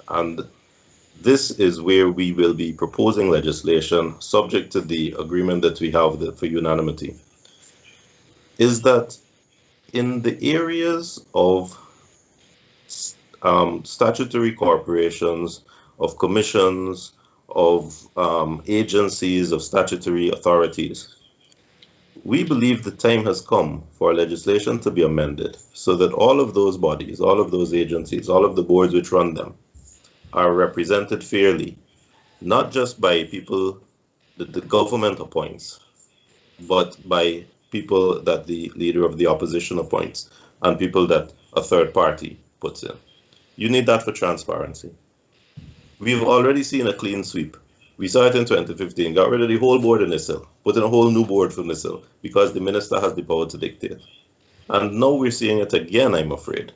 and this is where we will be proposing legislation subject to the agreement that we have for unanimity, is that in the areas of statutory corporations, of commissions, of agencies, of statutory authorities, we believe the time has come for legislation to be amended so that all of those bodies, all of those agencies, all of the boards which run them are represented fairly, not just by people that the government appoints, but by people that the leader of the opposition appoints and people that a third party puts in. You need that for transparency. We've already seen a clean sweep. We saw it in 2015, got rid of the whole board in NISIL, put in a whole new board for NISIL because the minister has the power to dictate. And now we're seeing it again, I'm afraid.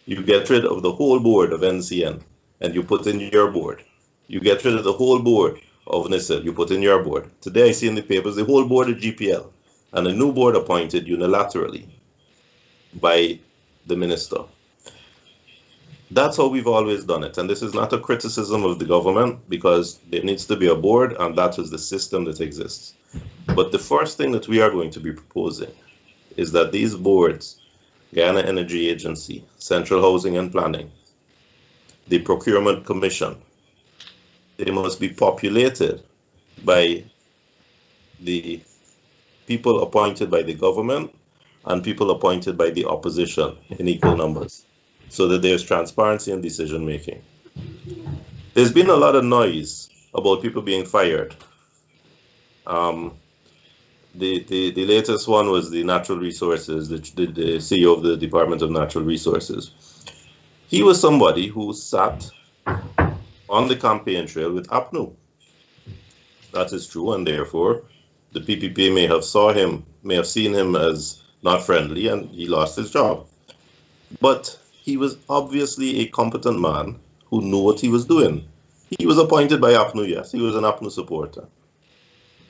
You get rid of the whole board of NCN and you put in your board. You get rid of the whole board of NISIL, you put in your board. Today I see in the papers the whole board of GPL and a new board appointed unilaterally by the minister. That's how we've always done it. And this is not a criticism of the government because there needs to be a board and that is the system that exists. But the first thing that we are going to be proposing is that these boards Guyana Energy Agency, Central Housing and Planning, the Procurement Commission. They must be populated by the people appointed by the government and people appointed by the opposition in equal numbers, so that there's transparency in decision making. There's been a lot of noise about people being fired. The latest one was the Natural Resources, the CEO of the Department of Natural Resources. He was somebody who sat on the campaign trail with APNU. That is true, and therefore the PPP may have seen him as not friendly, and he lost his job. But he was obviously a competent man who knew what he was doing. He was appointed by APNU, yes, he was an APNU supporter.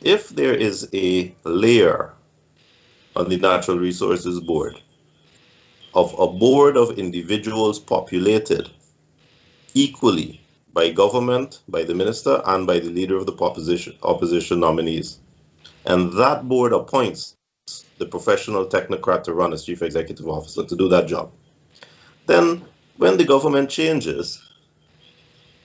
If there is a layer on the Natural Resources Board of a board of individuals populated equally by government, by the minister, and by the leader of the opposition nominees, and that board appoints the professional technocrat to run as chief executive officer to do that job, then when the government changes,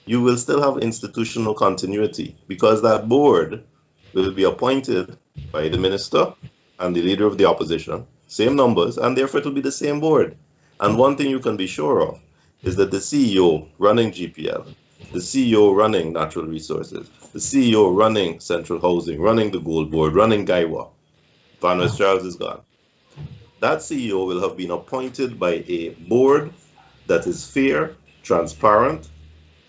you will still have institutional continuity, because that board will be appointed by the minister and the leader of the opposition, same numbers, and therefore it will be the same board. And one thing you can be sure of is that the CEO running GPL, the CEO running Natural Resources, the CEO running Central Housing, running the Gold Board, running Guyana, Van West Charles is gone. That CEO will have been appointed by a board that is fair, transparent,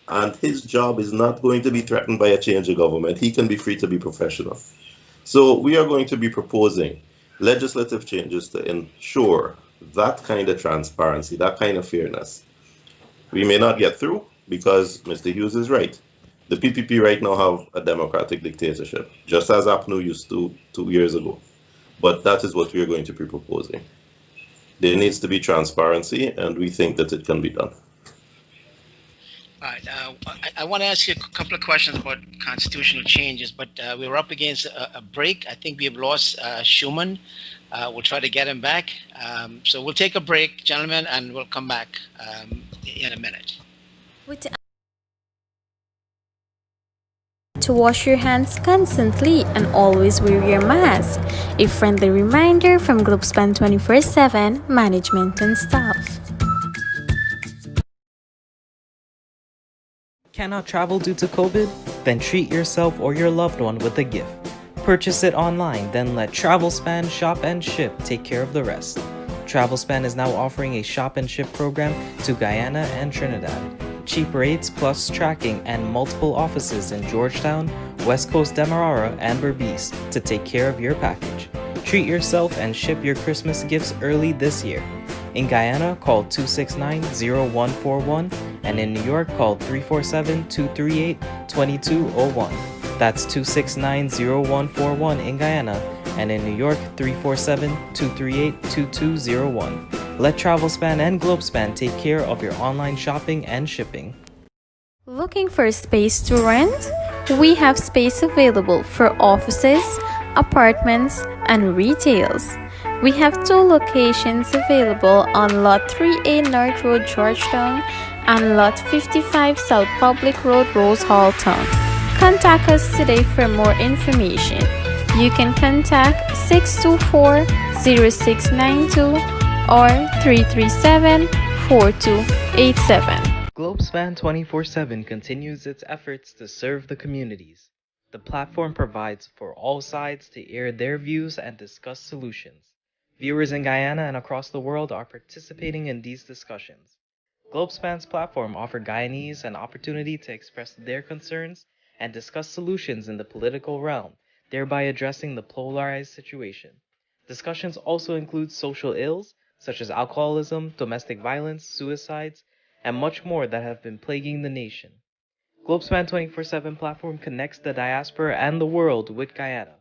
and his job is not going to be threatened by a change of government. He can be free to be professional. So we are going to be proposing legislative changes to ensure that kind of transparency, that kind of fairness. We may not get through because Mr. Hughes is right. The PPP right now have a democratic dictatorship, just as APNU used to 2 years ago. But that is what we are going to be proposing. There needs to be transparency, and we think that it can be done. All right. I want to ask you a couple of questions about constitutional changes, but we're up against a break. I think we have lost Shuman. We'll try to get him back. So we'll take a break, gentlemen, and we'll come back in a minute. To wash your hands constantly and always wear your mask. A friendly reminder from Globespan 24x7 management and staff. Cannot travel due to COVID? Then treat yourself or your loved one with a gift. Purchase it online, then let Travelspan Shop and Ship take care of the rest. Travelspan is now offering a shop and ship program to Guyana and Trinidad. Cheap rates plus tracking and multiple offices in Georgetown, West Coast Demerara, and Berbice to take care of your package. Treat yourself and ship your Christmas gifts early this year. In Guyana, call 269-0141, and in New York, call 347-238-2201. That's 269-0141 in Guyana, and in New York, 347-238-2201. Let Travelspan and Globespan take care of your online shopping and shipping. Looking for a space to rent? We have space available for offices, apartments, and retails. We have 2 locations available on Lot 3A North Road, Georgetown, and Lot 55 South Public Road, Rose Hall Town. Contact us today for more information. You can contact 624-0692 or 337-4287. Globespan 24x7 continues its efforts to serve the communities. The platform provides for all sides to air their views and discuss solutions. Viewers in Guyana and across the world are participating in these discussions. Globespan's platform offered Guyanese an opportunity to express their concerns and discuss solutions in the political realm, thereby addressing the polarized situation. Discussions also include social ills, such as alcoholism, domestic violence, suicides, and much more that have been plaguing the nation. Globespan 24x7 platform connects the diaspora and the world with Guyana.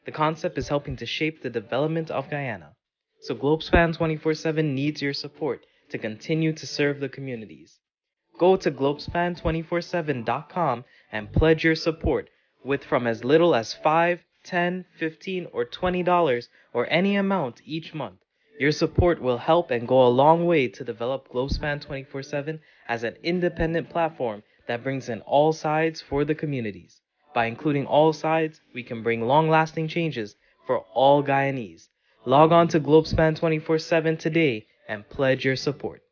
The concept is helping to shape the development of Guyana. So Globespan 24x7 needs your support to continue to serve the communities. Go to globespan247.com and pledge your support with from as little as $5, $10, $15, or $20 or any amount each month. Your support will help and go a long way to develop Globespan 24x7 as an independent platform that brings in all sides for the communities. By including all sides, we can bring long-lasting changes for all Guyanese. Log on to Globespan 24x7 today and pledge your support.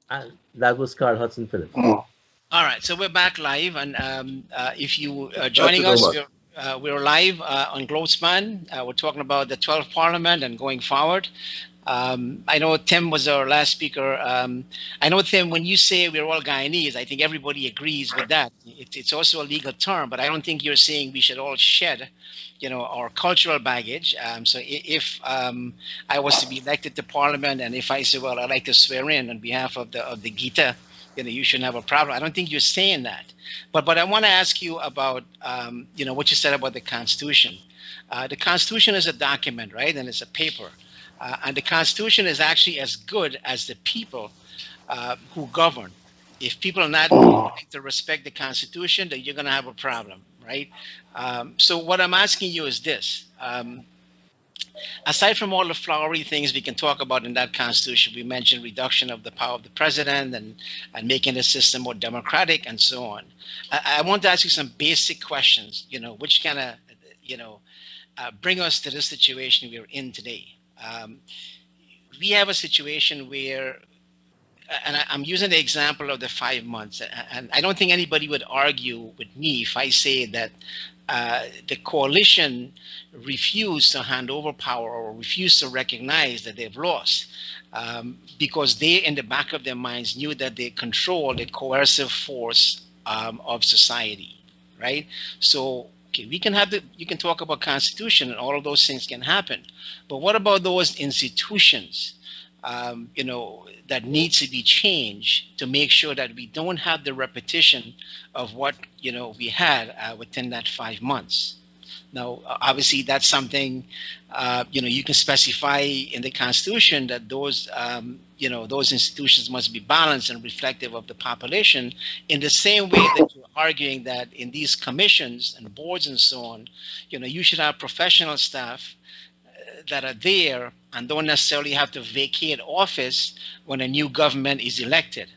And that was Carl Hudson Phillips. All right, so we're back live, and if you are joining us, we're live on Globespan. We're talking about the 12th Parliament and going forward. I know Tim was our last speaker. I know, Tim, when you say we're all Guyanese, I think everybody agrees with that. It's also a legal term, but I don't think you're saying we should all shed, our cultural baggage. So if I was to be elected to Parliament, and if I say, well, I'd like to swear in on behalf of the Gita, you shouldn't have a problem. I don't think you're saying that. But I want to ask you about, what you said about the Constitution. The Constitution is a document, right? And it's a paper. And the Constitution is actually as good as the people who govern. If people are not willing to respect the Constitution, then you're going to have a problem, right? So what I'm asking you is this. Aside from all the flowery things we can talk about in that Constitution, we mentioned reduction of the power of the president and making the system more democratic and so on. I want to ask you some basic questions, which kind of, bring us to this situation we're in today. We have a situation where, and I'm using the example of the 5 months, and I don't think anybody would argue with me if I say that the coalition refused to hand over power or refused to recognize that they've lost because they, in the back of their minds, knew that they controlled the coercive force of society, right? So, okay, you can talk about Constitution and all of those things can happen, but what about those institutions, that needs to be changed to make sure that we don't have the repetition of what, we had within that 5 months. Now, obviously, that's something, you can specify in the Constitution that those, those institutions must be balanced and reflective of the population in the same way that you're arguing that in these commissions and boards and so on, you should have professional staff that are there and don't necessarily have to vacate office when a new government is elected,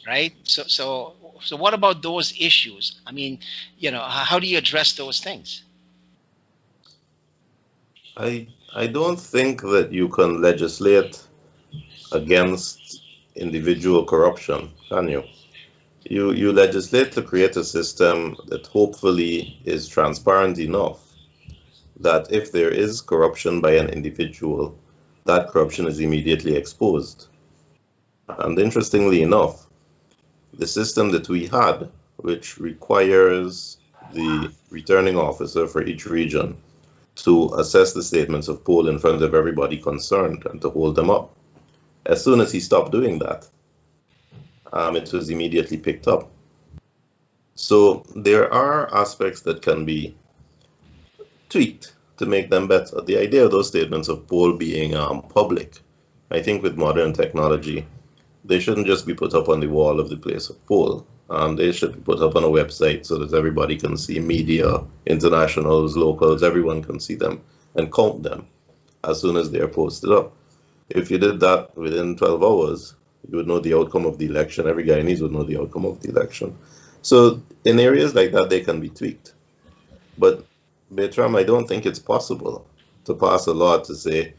right? So what about those issues? I mean, how do you address those things? I don't think that you can legislate against individual corruption, can you? You legislate to create a system that hopefully is transparent enough that if there is corruption by an individual, that corruption is immediately exposed. And interestingly enough, the system that we had, which requires the returning officer for each region to assess the statements of poll in front of everybody concerned and to hold them up, as soon as he stopped doing that, it was immediately picked up. So there are aspects that can be tweaked to make them better. The idea of those statements of poll being public, I think with modern technology, they shouldn't just be put up on the wall of the place of poll. They should be put up on a website so that everybody can see, media, internationals, locals, everyone can see them and count them as soon as they are posted up. If you did that within 12 hours, you would know the outcome of the election. Every Guyanese would know the outcome of the election. So in areas like that, they can be tweaked. But Bertram, I don't think it's possible to pass a law to say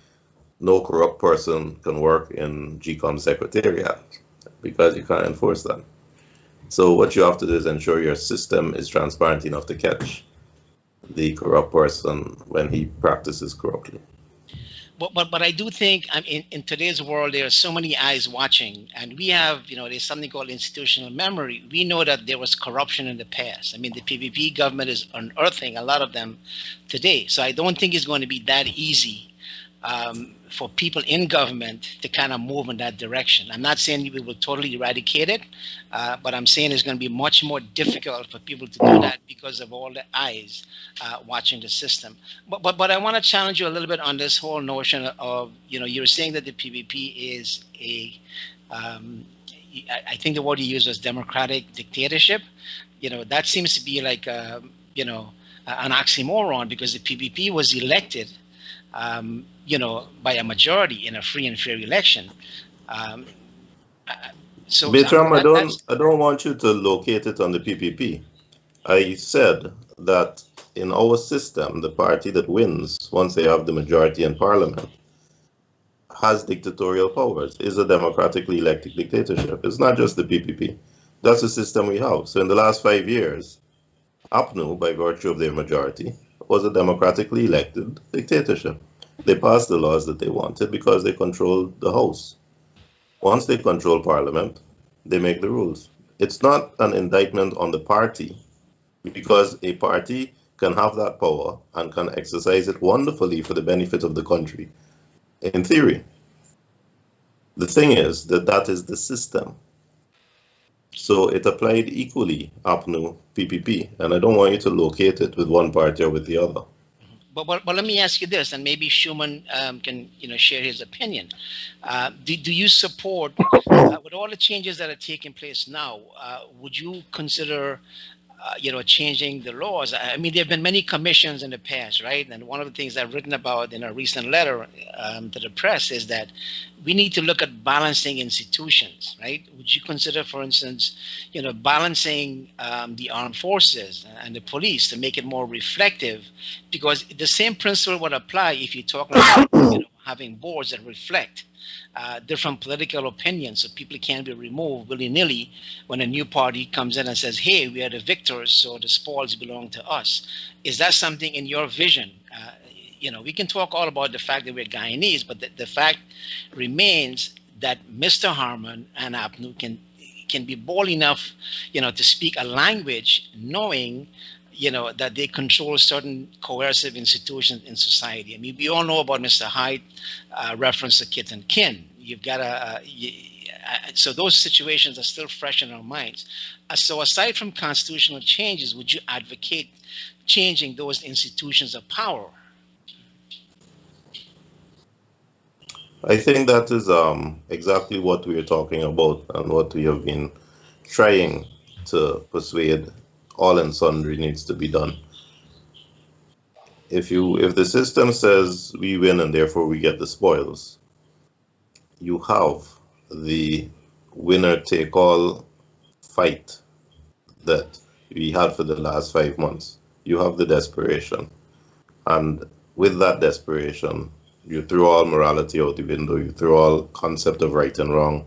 no corrupt person can work in GCOM Secretariat because you can't enforce that. So what you have to do is ensure your system is transparent enough to catch the corrupt person when he practices corruptly. But I do think, I mean, in today's world, there are so many eyes watching, and we have, there's something called institutional memory. We know that there was corruption in the past. I mean, the PPP government is unearthing a lot of them today. So I don't think it's going to be that easy for people in government to kind of move in that direction. I'm not saying we will totally eradicate it, but I'm saying it's going to be much more difficult for people to do that because of all the eyes watching the system. But I want to challenge you a little bit on this whole notion of, you're saying that the PPP is I think the word you used was democratic dictatorship. That seems to be like, a an oxymoron because the PPP was elected, by a majority in a free and fair election. Bertram, That's I don't want you to locate it on the PPP. I said that in our system, the party that wins once they have the majority in parliament has dictatorial powers, is a democratically elected dictatorship. It's not just the PPP. That's the system we have. So in the last 5 years, APNU, by virtue of their majority, was a democratically elected dictatorship. They passed the laws that they wanted because they controlled the House. Once they control Parliament, they make the rules. It's not an indictment on the party, because a party can have that power and can exercise it wonderfully for the benefit of the country, in theory. The thing is that is the system. So it applied equally, APNU, PPP, and I don't want you to locate it with one party or with the other. But let me ask you this, and maybe Shuman can share his opinion. Do you support, with all the changes that are taking place now, would you consider changing the laws? I mean, there have been many commissions in the past, right? And one of the things I've written about in a recent letter to the press is that we need to look at balancing institutions, right? Would you consider, for instance, balancing the armed forces and the police to make it more reflective? Because the same principle would apply if you're talking about having boards that reflect different political opinions, so people can't be removed willy-nilly when a new party comes in and says, hey, we are the victors, so the spoils belong to us. Is that something in your vision? We can talk all about the fact that we're Guyanese, but the fact remains that Mr. Harmon and APNU can be bold enough, to speak a language knowing that they control certain coercive institutions in society. I mean, we all know about Mr. Hyde, reference to kith and kin. You've got so those situations are still fresh in our minds. So aside from constitutional changes, would you advocate changing those institutions of power? I think that is exactly what we are talking about and what we have been trying to persuade all and sundry needs to be done. If the system says we win and therefore we get the spoils, you have the winner-take-all fight that we had for the last 5 months. You have the desperation, and with that desperation, you throw all morality out the window. You throw all concept of right and wrong.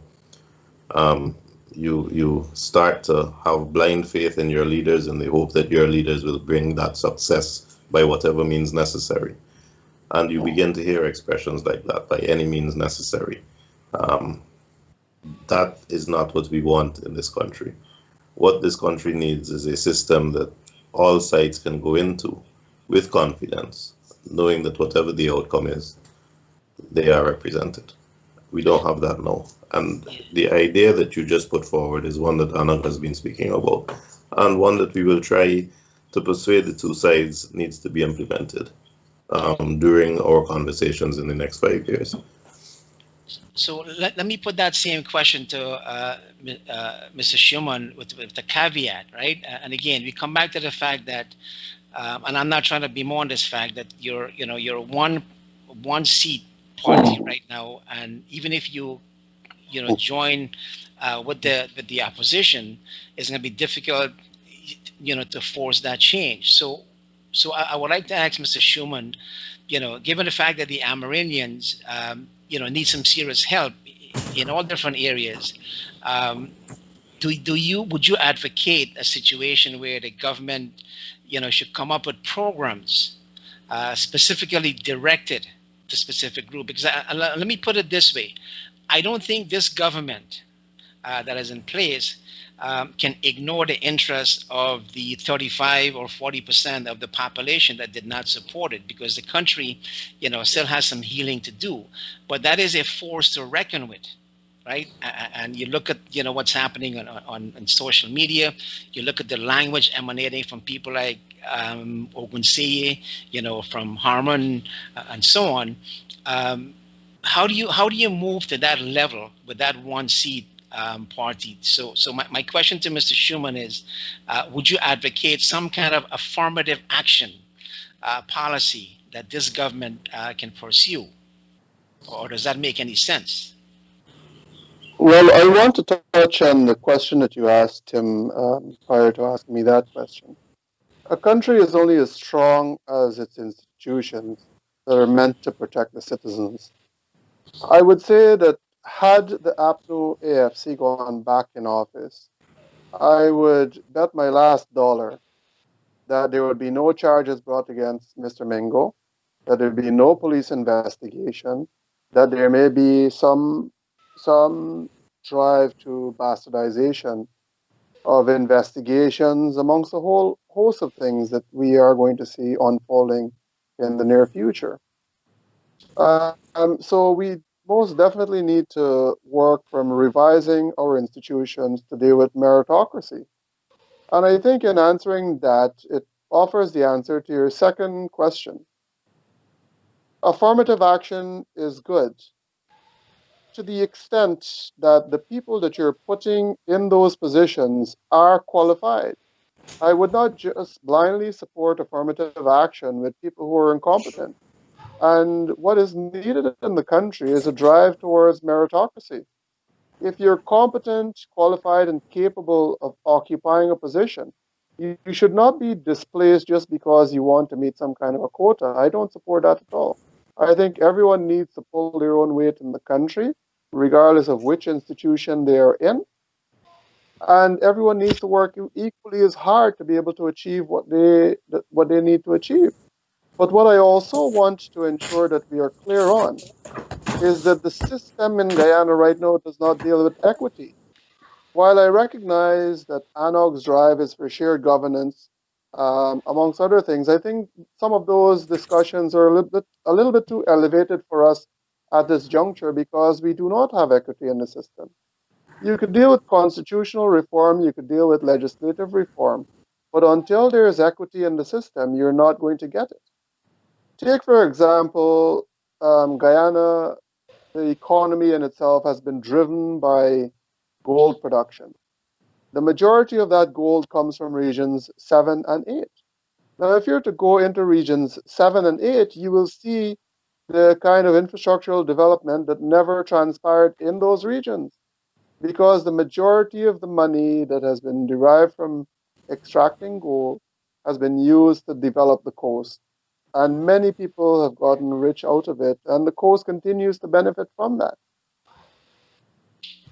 You start to have blind faith in your leaders in the hope that your leaders will bring that success by whatever means necessary. And you begin to hear expressions like that, by any means necessary. That is not what we want in this country. What this country needs is a system that all sides can go into with confidence, knowing that whatever the outcome is, they are represented. We don't have that now. And the idea that you just put forward is one that Anna has been speaking about, and one that we will try to persuade the two sides needs to be implemented during our conversations in the next 5 years. So let me put that same question to Mr. Shuman with the caveat, right? And again, we come back to the fact that, and I'm not trying to bemoan this fact that you're one seat party right now, and even if you join with the opposition, it's going to be difficult, to force that change. So I would like to ask Mr. Shuman, given the fact that the Amerindians, need some serious help in all different areas, would you advocate a situation where the government, should come up with programs specifically directed to specific group? Because let me put it this way: I don't think this government that is in place can ignore the interests of the 35 or 40% of the population that did not support it, because the country, still has some healing to do. But that is a force to reckon with, right? And you look at, what's happening on social media. You look at the language emanating from people like Ogunseye, from Harmon, and so on. How do you move to that level with that one seat party. So my question to Mr. Shuman is, would you advocate some kind of affirmative action policy that this government can pursue, or does that make any sense? Well, I want to touch on the question that you asked, Tim, prior to asking me that question. A country is only as strong as its institutions that are meant to protect the citizens. I would say that had the APNO AFC gone back in office, I would bet my last dollar that there would be no charges brought against Mr. Mingo, that there would be no police investigation, that there may be some drive to bastardization of investigations, amongst a whole host of things that we are going to see unfolding in the near future. So we most definitely need to work from revising our institutions to deal with meritocracy. And I think in answering that, it offers the answer to your second question. Affirmative action is good to the extent that the people that you're putting in those positions are qualified. I would not just blindly support affirmative action with people who are incompetent. And what is needed in the country is a drive towards meritocracy. If you're competent, qualified, and capable of occupying a position, you should not be displaced just because you want to meet some kind of a quota. I don't support that at all. I think everyone needs to pull their own weight in the country, regardless of which institution they are in. And everyone needs to work equally as hard to be able to achieve what they need to achieve. But what I also want to ensure that we are clear on is that the system in Guyana right now does not deal with equity. While I recognize that ANOG's drive is for shared governance, amongst other things, I think some of those discussions are a little bit too elevated for us at this juncture because we do not have equity in the system. You could deal with constitutional reform, you could deal with legislative reform, but until there is equity in the system, you're not going to get it. Take, for example, Guyana, the economy in itself has been driven by gold production. The majority of that gold comes from regions 7 and 8. Now, if you're to go into regions 7 and 8, you will see the kind of infrastructural development that never transpired in those regions because the majority of the money that has been derived from extracting gold has been used to develop the coast. And many people have gotten rich out of it, and the coast continues to benefit from that.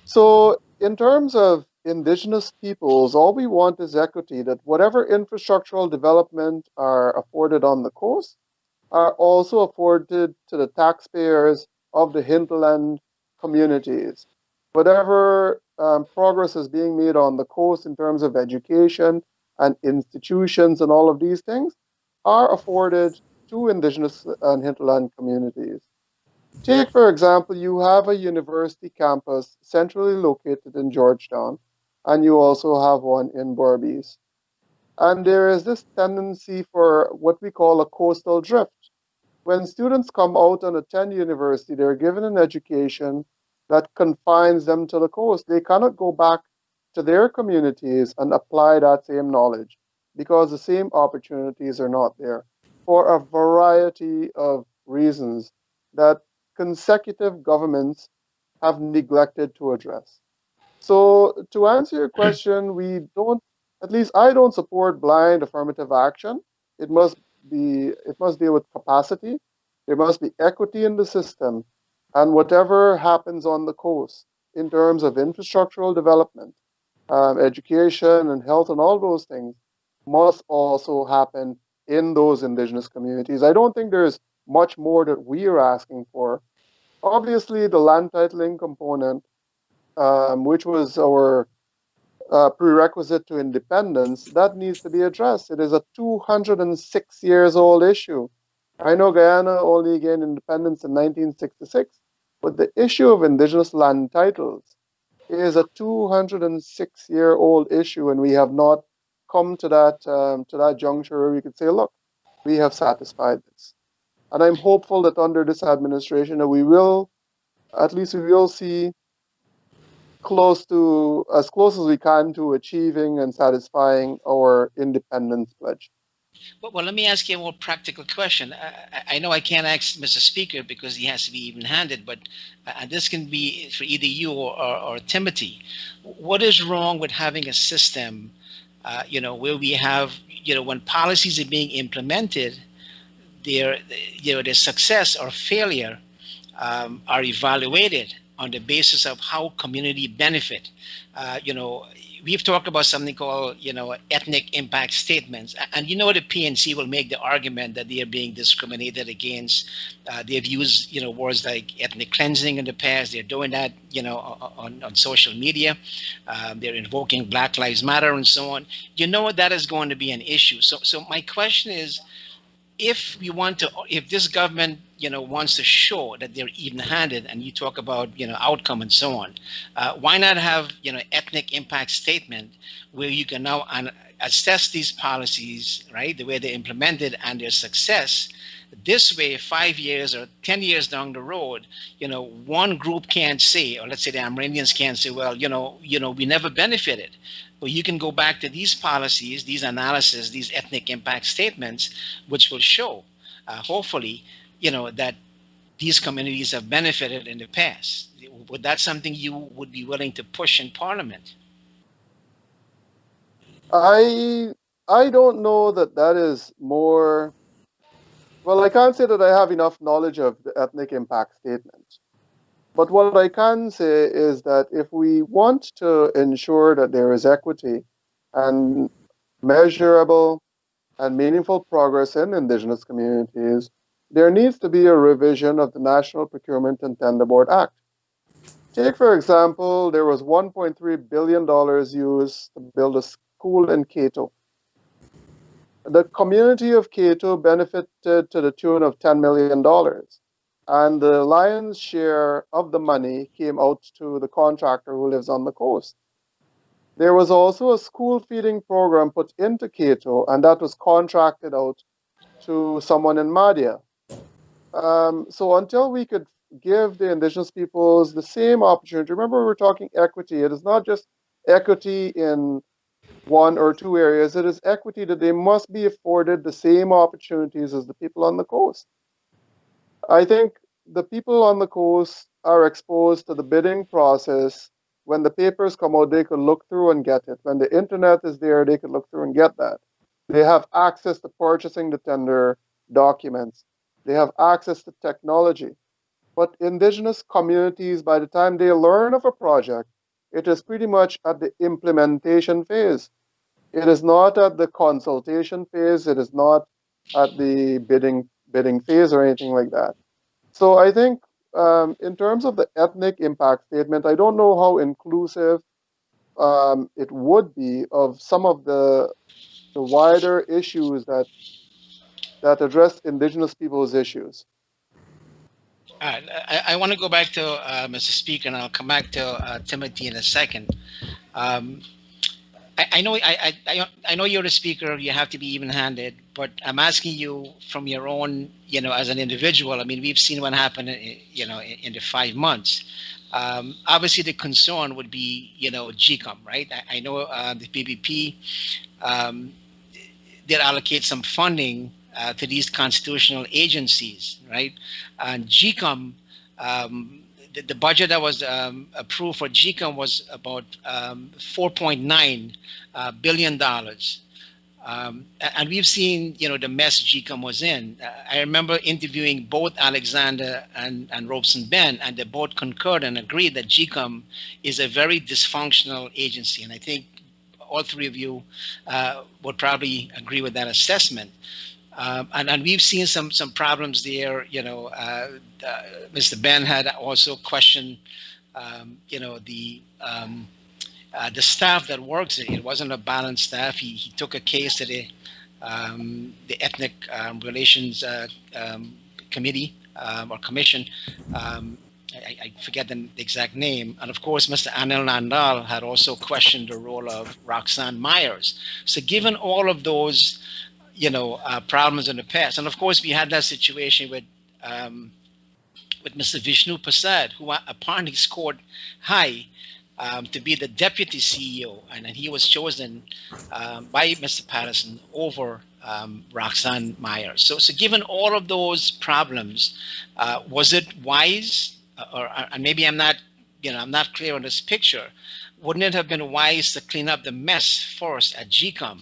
So, in terms of Indigenous peoples, all we want is equity, that whatever infrastructural development are afforded on the coast are also afforded to the taxpayers of the hinterland communities. Whatever progress is being made on the coast in terms of education and institutions and all of these things are afforded to Indigenous and hinterland communities. Take, for example, you have a university campus centrally located in Georgetown, and you also have one in Berbice. And there is this tendency for what we call a coastal drift. When students come out and attend university, they're given an education that confines them to the coast. They cannot go back to their communities and apply that same knowledge because the same opportunities are not there for a variety of reasons that consecutive governments have neglected to address. So to answer your question, we don't, at least I don't support blind affirmative action. It must deal with capacity. There must be equity in the system, and whatever happens on the coast in terms of infrastructural development, education and health and all those things must also happen in those Indigenous communities. I don't think there's much more that we are asking for. Obviously, the land titling component, which was our prerequisite to independence, that needs to be addressed. It is a 206 years old issue. I know Guyana only gained independence in 1966, but the issue of Indigenous land titles is a 206-year-old issue, and we have not come to that juncture where we could say, look, we have satisfied this. And I'm hopeful that under this administration, that we will see as close as we can to achieving and satisfying our independence pledge. Well, let me ask you a more practical question. I know I can't ask Mr. Speaker because he has to be even-handed, but this can be for either you or Timothy. What is wrong with having a system, where we have, when policies are being implemented, their success or failure are evaluated on the basis of how community benefit. We've talked about something called, ethnic impact statements. And the PNC will make the argument that they are being discriminated against. They've used, words like ethnic cleansing in the past. They're doing that, on social media. They're invoking Black Lives Matter and so on. That is going to be an issue. So my question is, if this government, wants to show that they're even-handed, and you talk about, outcome and so on, why not have, ethnic impact statement where you can now assess these policies, right, the way they're implemented and their success. This way, 5 years or 10 years down the road, one group can't say, or let's say the Amerindians can't say, well, we never benefited. But you can go back to these policies, these analysis, these ethnic impact statements, which will show, hopefully, that these communities have benefited in the past. Would that something you would be willing to push in Parliament? I don't know that is more. Well, I can't say that I have enough knowledge of the ethnic impact statement. But what I can say is that if we want to ensure that there is equity and measurable and meaningful progress in Indigenous communities, there needs to be a revision of the National Procurement and Tender Board Act. Take, for example, there was $1.3 billion used to build a school in Cato. The community of Cato benefited to the tune of $10 million. And the lion's share of the money came out to the contractor who lives on the coast. There was also a school feeding program put into Cato, and that was contracted out to someone in Madhya. So until we could give the Indigenous peoples the same opportunity, remember we're talking equity. It is not just equity in one or two areas. It is equity that they must be afforded the same opportunities as the people on the coast. I think the people on the coast are exposed to the bidding process. When the papers come out, they could look through and get it. When the internet is there, they could look through and get that. They have access to purchasing the tender documents. They have access to technology. But Indigenous communities, by the time they learn of a project, it is pretty much at the implementation phase. It is not at the consultation phase. It is not at the bidding phase or anything like that. So I think in terms of the ethnic impact statement, I don't know how inclusive it would be of some of the wider issues that address Indigenous people's issues. I want to go back to Mr. Speaker, and I'll come back to Timothy in a second. I know you're a speaker. You have to be even-handed, but I'm asking you from your own, as an individual. I mean, we've seen what happened, in the 5 months. Obviously, the concern would be, GCOM, right? I know the PPP did allocate some funding to these constitutional agencies, right? And GCOM. The budget that was approved for GCOM was about $4.9 billion. And we've seen, the mess GCOM was in. I remember interviewing both Alexander and Robeson Ben, and they both concurred and agreed that GCOM is a very dysfunctional agency. And I think all three of you would probably agree with that assessment. And we've seen some problems there. Mr. Ben had also questioned, the staff that works there. It wasn't a balanced staff. He took a case to the Ethnic Relations Committee or Commission. I forget the exact name. And of course, Mr. Anil Nandal had also questioned the role of Roxanne Myers. So given all of those problems in the past. And of course, we had that situation with Mr. Vishnu Prasad, who apparently scored high to be the deputy CEO, and he was chosen by Mr. Patterson over Roxanne Meyer. So given all of those problems, was it wise, and maybe I'm not clear on this picture, wouldn't it have been wise to clean up the mess first at GCOM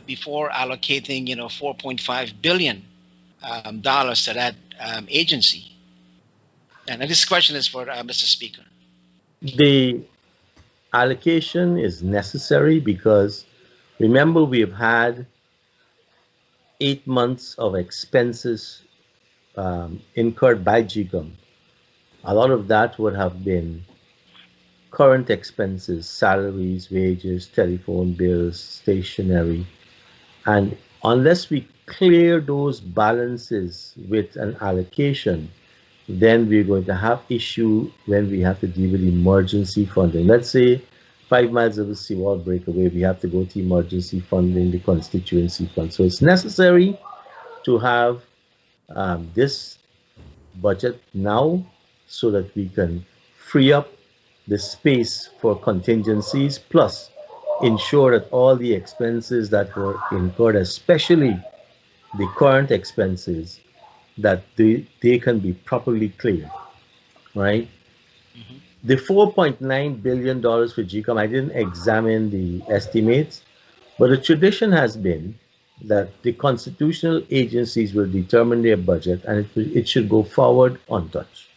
before allocating, $4.5 billion to that agency? And this question is for Mr. Speaker. The allocation is necessary because, remember, we have had 8 months of expenses incurred by GCOM. A lot of that would have been current expenses, salaries, wages, telephone bills, stationery. And unless we clear those balances with an allocation, then we're going to have issue when we have to deal with emergency funding. Let's say 5 miles of the seawall break away, we have to go to emergency funding, the constituency fund. So it's necessary to have this budget now so that we can free up the space for contingencies, plus ensure that all the expenses that were incurred, especially the current expenses, that they can be properly cleared, right? Mm-hmm. The $4.9 billion for GCOM, I didn't examine the estimates, but the tradition has been that the constitutional agencies will determine their budget and it should go forward untouched.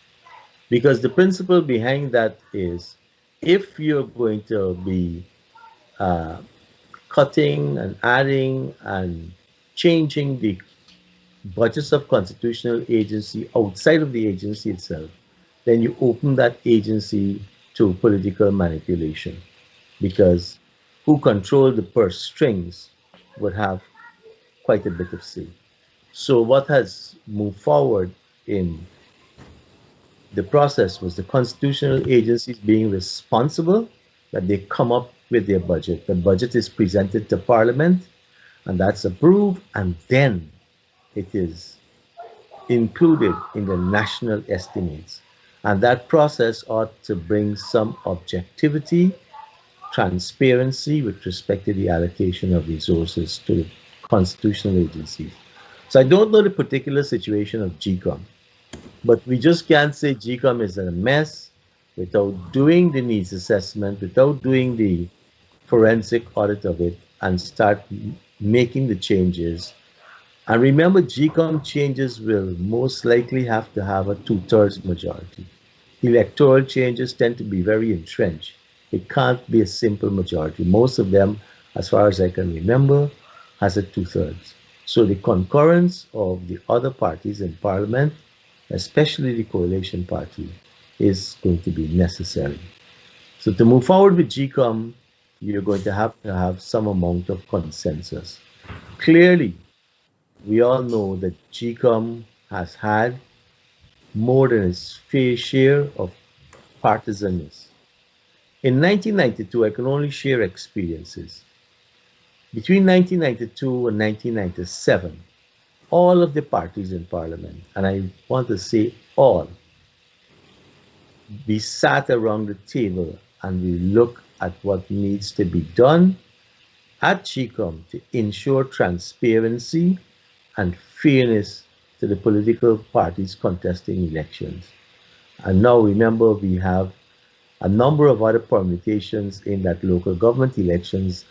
Because the principle behind that is, if you're going to be cutting and adding and changing the budgets of constitutional agency outside of the agency itself, then you open that agency to political manipulation, because who control the purse strings would have quite a bit of say. So what has moved forward in the process was the constitutional agencies being responsible, that they come up with their budget. The budget is presented to Parliament, and that's approved, and then it is included in the national estimates. And that process ought to bring some objectivity, transparency with respect to the allocation of resources to constitutional agencies. So I don't know the particular situation of GCOM, but we just can't say GCOM is in a mess without doing the needs assessment, without doing the forensic audit of it, and start making the changes. And remember, GCOM changes will most likely have to have a 2/3 majority. Electoral changes tend to be very entrenched. It can't be a simple majority. Most of them, as far as I can remember, has a 2/3. So the concurrence of the other parties in Parliament, especially the coalition party, is going to be necessary. So to move forward with GCOM, you're going to have some amount of consensus. Clearly, we all know that GCOM has had more than its fair share of partisanness. In 1992, I can only share experiences. Between 1992 and 1997, all of the parties in Parliament, and I want to say all, we sat around the table and we looked at what needs to be done at GCOM to ensure transparency and fairness to the political parties contesting elections. And now remember, we have a number of other permutations in that local government elections.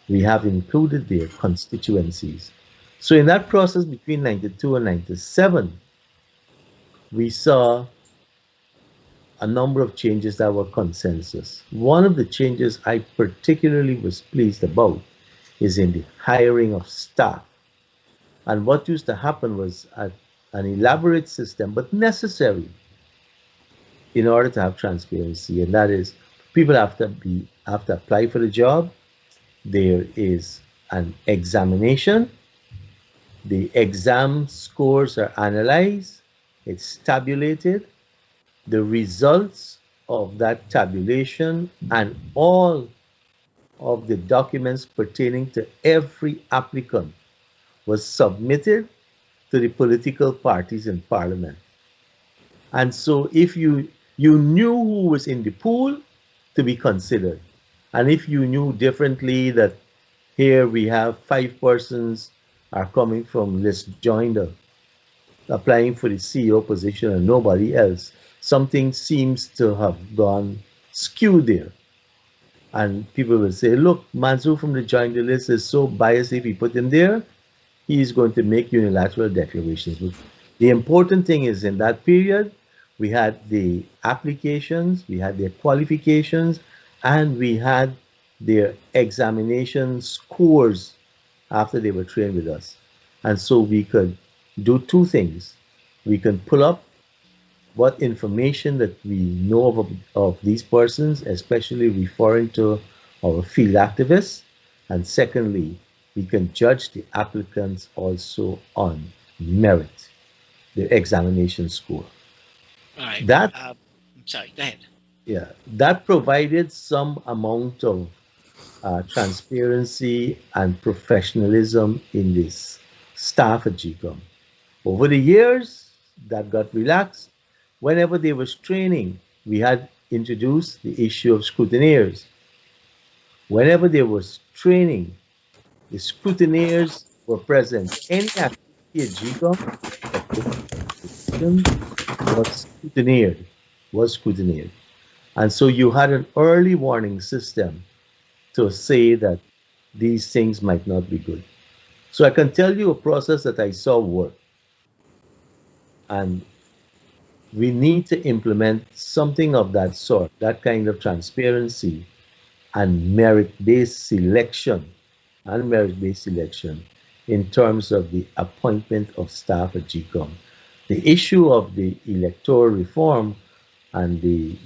We have included their constituencies. So in that process between 92 and 97, we saw a number of changes that were consensus. One of the changes I particularly was pleased about is in the hiring of staff. And what used to happen was an elaborate system, but necessary in order to have transparency, and that is, people have to apply for the job. There is an examination. The exam scores are analyzed. It's tabulated. The results of that tabulation and all of the documents pertaining to every applicant was submitted to the political parties in Parliament. And so if you knew who was in the pool, to be considered. And if you knew differently that here we have 5 persons are coming from list joiner applying for the CEO position and nobody else, something seems to have gone skew there. And people will say, look, Manzoor from the joiner list is so biased. If we put him there, he is going to make unilateral declarations. But the important thing is in that period, we had the applications, we had their qualifications, and we had their examination scores after they were trained with us. And so we could do two things. We can pull up what information that we know of these persons, especially referring to our field activists. And secondly, we can judge the applicants also on merit, the examination score. All right. That, I'm sorry, go ahead. yeah, that provided some amount of transparency and professionalism in this staff at GCOM. Over the years, that got relaxed. Whenever there was training, we had introduced the issue of scrutineers. Whenever there was training, the scrutineers were present. Any activity at GCOM was scrutineered. And so you had an early warning system to say that these things might not be good. So I can tell you a process that I saw work. And we need to implement something of that sort, that kind of transparency and merit-based selection in terms of the appointment of staff at GCOM. The issue of the electoral reform and the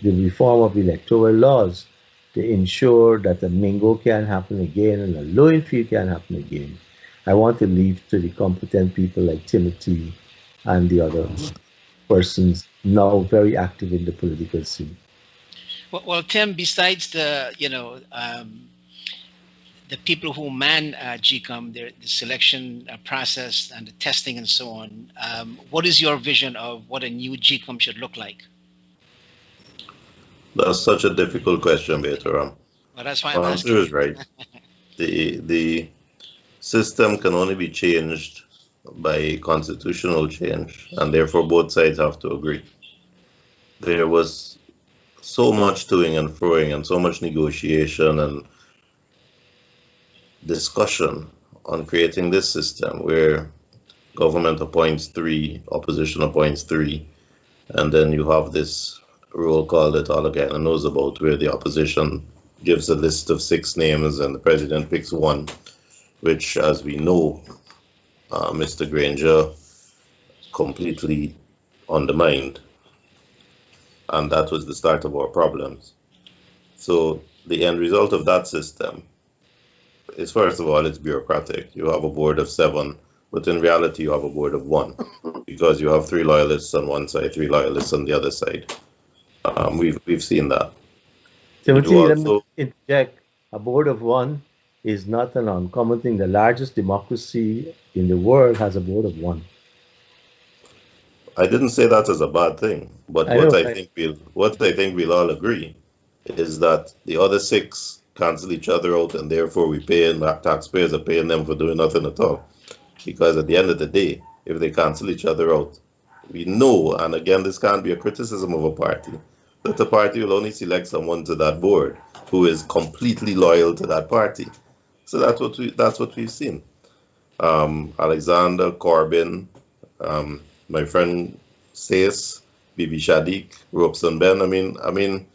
reform of electoral laws to ensure that a Mingo can happen again and a Lowenfield can happen again, I want to leave to the competent people like Timothy and the other persons now very active in the political scene. Well, Tim, besides the people who man GCOM, the selection process and the testing and so on, what is your vision of what a new GCOM should look like? That's such a difficult question, Beto. Well, that's why I'm asking. Answer is right. The system can only be changed by constitutional change, and therefore both sides have to agree. There was so much toing and froing and so much negotiation and discussion on creating this system where government appoints 3, opposition appoints 3, and then you have this rule called that all Guyana knows about, where the opposition gives a list of 6 names and the president picks 1, which, as we know, Mr. Granger completely undermined, and that was the start of our problems. So the end result of that system is, first of all, it's bureaucratic. You have a board of 7, but in reality you have a board of 1, because you have 3 loyalists on one side, 3 loyalists on the other side. We've seen that. Timothy, let me interject. A board of 1 is not an uncommon thing. The largest democracy in the world has a board of 1. I didn't say that as a bad thing, but what I think we'll all agree is that the other 6 cancel each other out, and therefore we pay, and taxpayers are paying them for doing nothing at all. Because at the end of the day, if they cancel each other out, we know, and again, this can't be a criticism of a party, that the party will only select someone to that board who is completely loyal to that party. So that's what we've seen. Alexander, Corbyn, my friend Sayes, Bibi Shadik, Robson Ben. I mean,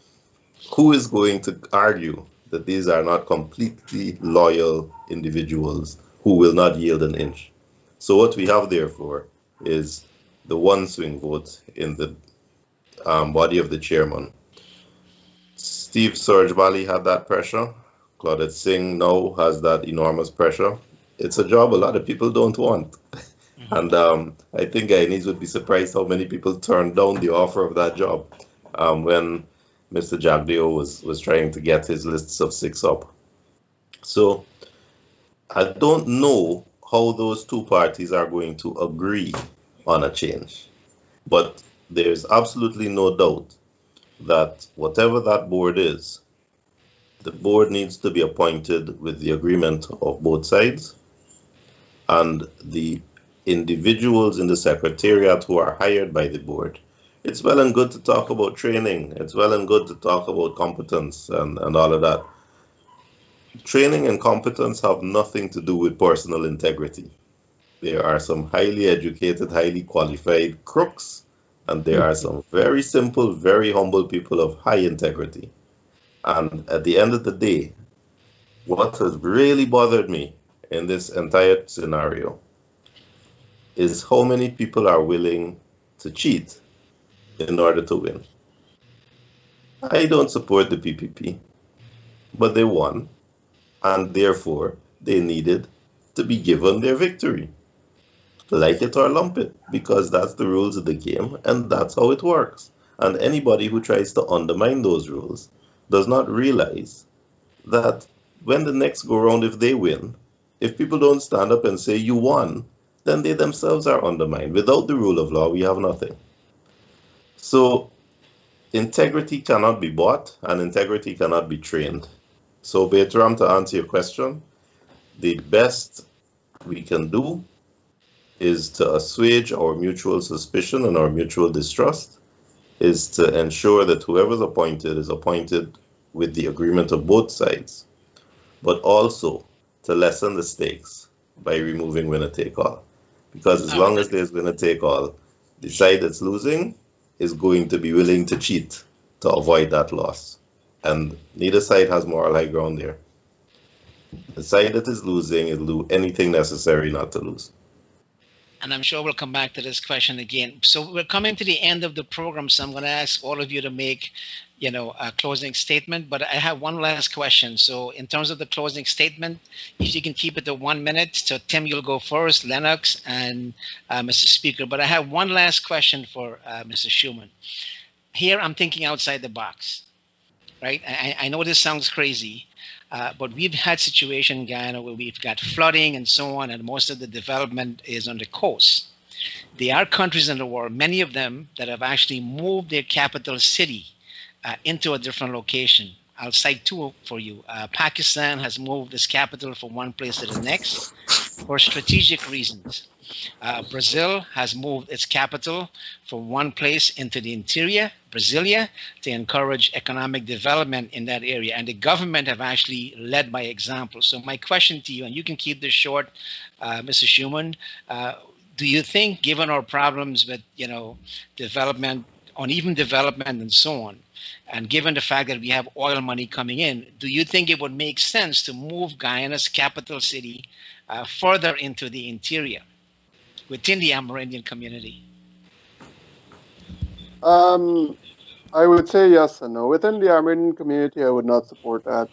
who is going to argue that these are not completely loyal individuals who will not yield an inch? So what we have therefore is the 1 swing vote in the body of the chairman. Steve Surjbali had that pressure. Claudette Singh now has that enormous pressure. It's a job a lot of people don't want. And I think Guyanese would be surprised how many people turned down the offer of that job when Mr. Jagdeo was trying to get his lists of 6 up. So I don't know how those 2 parties are going to agree on a change, but there's absolutely no doubt that whatever that board is, the board needs to be appointed with the agreement of both sides, and the individuals in the secretariat who are hired by the board. It's well and good to talk about training. It's well and good to talk about competence and all of that. Training and competence have nothing to do with personal integrity. There are some highly educated, highly qualified crooks, and there are some very simple, very humble people of high integrity. And at the end of the day, what has really bothered me in this entire scenario is how many people are willing to cheat in order to win. I don't support the PPP, but they won, and therefore they needed to be given their victory. Like it or lump it, because that's the rules of the game and that's how it works. And anybody who tries to undermine those rules does not realize that when the next go round, if they win, if people don't stand up and say you won, then they themselves are undermined. Without the rule of law, we have nothing. So integrity cannot be bought and integrity cannot be trained. So Bertram, to answer your question, the best we can do is to assuage our mutual suspicion and our mutual distrust, is to ensure that whoever's appointed is appointed with the agreement of both sides, but also to lessen the stakes by removing winner take all. Because as long as there's winner take all, the side that's losing is going to be willing to cheat to avoid that loss. And neither side has moral high ground there. The side that is losing will do anything necessary not to lose. And I'm sure we'll come back to this question again. So we're coming to the end of the program, so I'm going to ask all of you to make, a closing statement. But I have one last question. So in terms of the closing statement, if you can keep it to 1 minute. So Tim, you'll go first, Lenox, and Mr. Speaker. But I have one last question for Mr. Shuman. Here, I'm thinking outside the box, right? I know this sounds crazy. But we've had situation in Guyana where we've got flooding and so on, and most of the development is on the coast. There are countries in the world, many of them, that have actually moved their capital city into a different location. I'll cite two for you. Pakistan has moved its capital from one place to the next for strategic reasons. Brazil has moved its capital from one place into the interior, Brasilia, to encourage economic development in that area. And the government have actually led by example. So my question to you, and you can keep this short, Mr. Shuman, do you think, given our problems with, development, uneven development and so on, and given the fact that we have oil money coming in, do you think it would make sense to move Guyana's capital city further into the interior within the Amerindian community? I would say yes and no. Within the Amerindian community, I would not support that.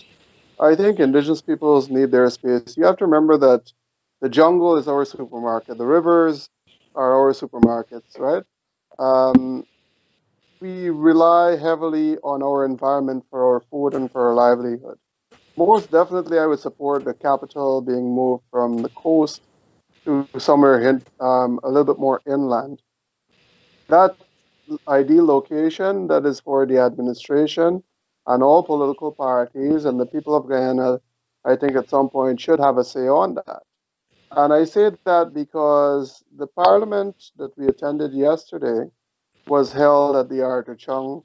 I think indigenous peoples need their space. You have to remember that the jungle is our supermarket. The rivers are our supermarkets, right? We rely heavily on our environment for our food and for our livelihood. Most definitely, I would support the capital being moved from the coast to somewhere a little bit more inland. That ideal location, that is for the administration and all political parties, and the people of Guyana, I think at some point should have a say on that. And I say that because the parliament that we attended yesterday was held at the Arthur Chung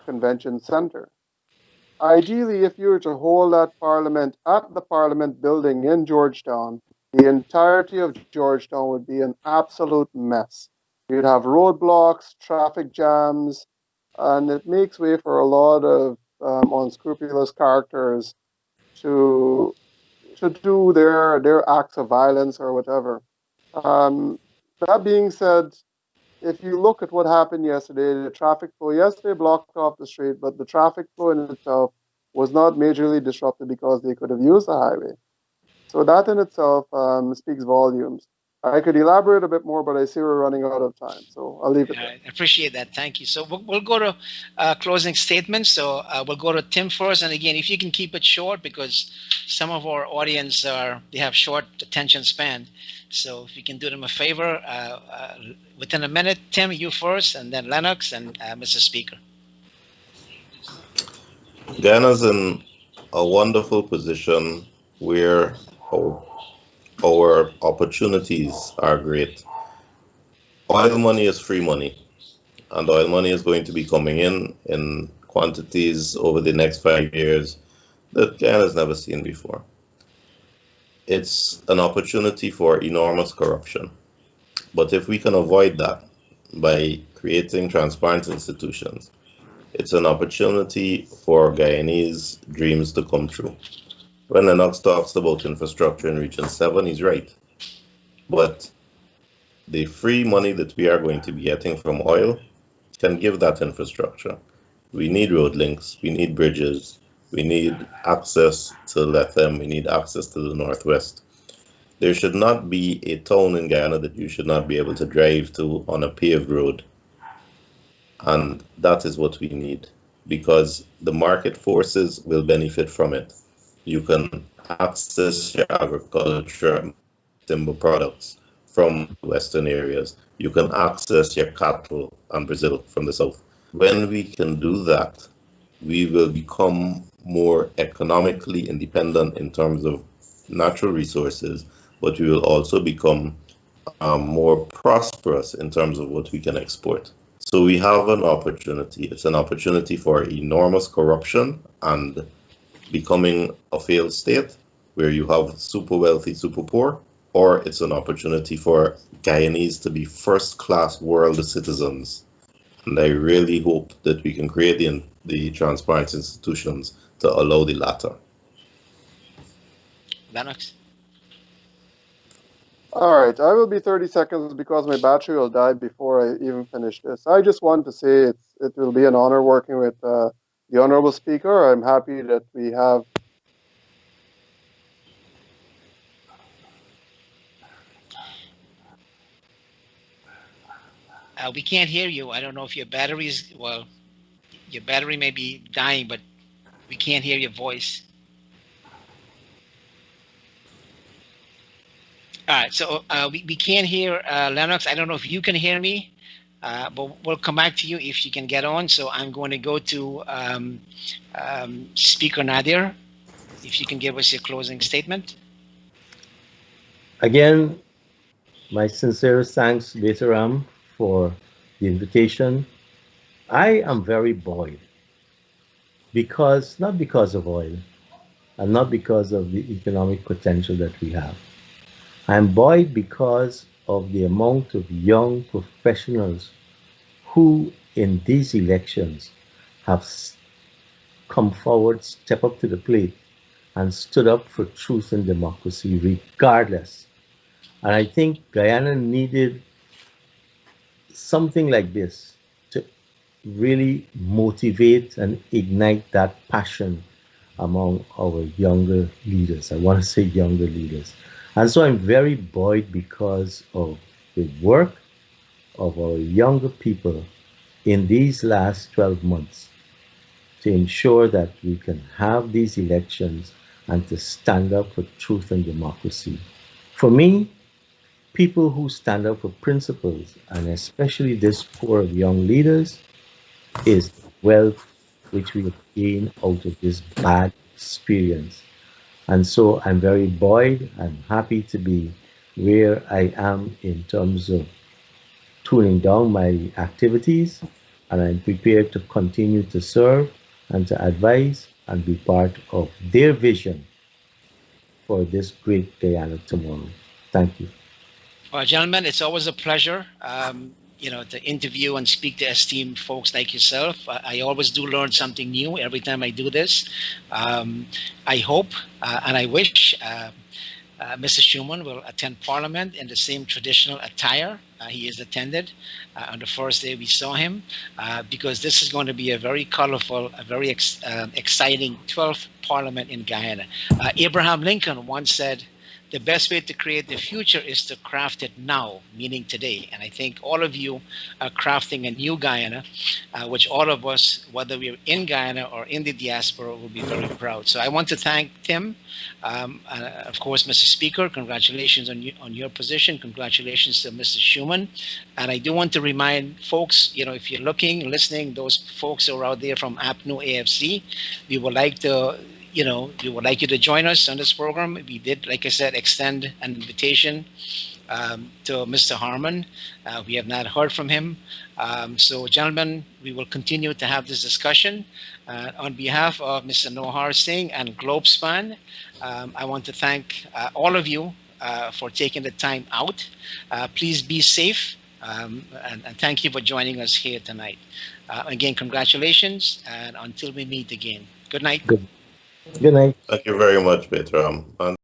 Convention Center. Ideally, if you were to hold that parliament at the parliament building in Georgetown, the entirety of Georgetown would be an absolute mess. You'd have roadblocks, traffic jams, and it makes way for a lot of unscrupulous characters to do their acts of violence or whatever. That being said, if you look at what happened yesterday, the traffic flow yesterday blocked off the street, but the traffic flow in itself was not majorly disrupted because they could have used the highway. So that in itself speaks volumes. I could elaborate a bit more, but I see we're running out of time, so I'll leave it there. I appreciate that. Thank you. So we'll go to closing statements. So we'll go to Tim first. And again, if you can keep it short, because some of our audience they have short attention span. So if you can do them a favor, within a minute, Tim, you first, and then Lenox and Mr. Speaker. Guyana's in a wonderful position where our, our opportunities are great. Oil money is free money, and oil money is going to be coming in quantities over the next 5 years that Guyana's never seen before. It's an opportunity for enormous corruption. But if we can avoid that by creating transparent institutions, it's an opportunity for Guyanese dreams to come true. When Lenox talks about infrastructure in Region 7, he's right. But the free money that we are going to be getting from oil can give that infrastructure. We need road links, we need bridges, we need access to Lethem, we need access to the Northwest. There should not be a town in Guyana that you should not be able to drive to on a paved road. And that is what we need, because the market forces will benefit from it. You can access your agriculture, timber products from western areas. You can access your cattle and Brazil from the south. When we can do that, we will become more economically independent in terms of natural resources, but we will also become more prosperous in terms of what we can export. So we have an opportunity. It's an opportunity for enormous corruption and becoming a failed state where you have super wealthy, super poor, or it's an opportunity for Guyanese to be first-class world citizens. And I really hope that we can create the transparent institutions to allow the latter. Lenox? All right, I will be 30 seconds because my battery will die before I even finish this. I just want to say it will be an honor working with the Honorable Speaker. I'm happy that we have. We can't hear you. I don't know if your battery's, well, your battery may be dying, but we can't hear your voice. All right, so we can't hear Lenox. I don't know if you can hear me, but we'll come back to you if you can get on. So I'm going to go to Speaker Nadir, if you can give us your closing statement. Again, my sincerest thanks, Betaram, for the invitation. I am very buoyed not because of oil and not because of the economic potential that we have. I'm buoyed because of the amount of young professionals who in these elections have come forward, step up to the plate and stood up for truth and democracy regardless. And I think Guyana needed something like this to really motivate and ignite that passion among our younger leaders. I want to say younger leaders. And so I'm very buoyed because of the work of our younger people in these last 12 months to ensure that we can have these elections and to stand up for truth and democracy. For me, people who stand up for principles, and especially this core of young leaders, is wealth which we have gained out of this bad experience. And so I'm very buoyed. I'm happy to be where I am in terms of tuning down my activities, and I'm prepared to continue to serve and to advise and be part of their vision for this great Guyana tomorrow. Thank you. Well, gentlemen, it's always a pleasure, to interview and speak to esteemed folks like yourself. I always do learn something new every time I do this. I hope and I wish Mr. Shuman will attend Parliament in the same traditional attire he has attended on the first day we saw him, because this is going to be a very colorful, a very exciting 12th Parliament in Guyana. Abraham Lincoln once said the best way to create the future is to craft it now, meaning today. And I think all of you are crafting a new Guyana, which all of us, whether we're in Guyana or in the diaspora, will be very proud. So I want to thank Tim. Of course, Mr. Speaker, congratulations on your position. Congratulations to Mr. Shuman. And I do want to remind folks, if you're looking, listening, those folks who are out there from APNU AFC, we would like to we would like you to join us on this program. We did, like I said, extend an invitation to Mr. Harmon. We have not heard from him. So, gentlemen, we will continue to have this discussion. On behalf of Mr. Nohar Singh and Globespan, I want to thank all of you for taking the time out. Please be safe. And thank you for joining us here tonight. Again, congratulations, and until we meet again. Good night. Good night. Thank you very much, Bertram.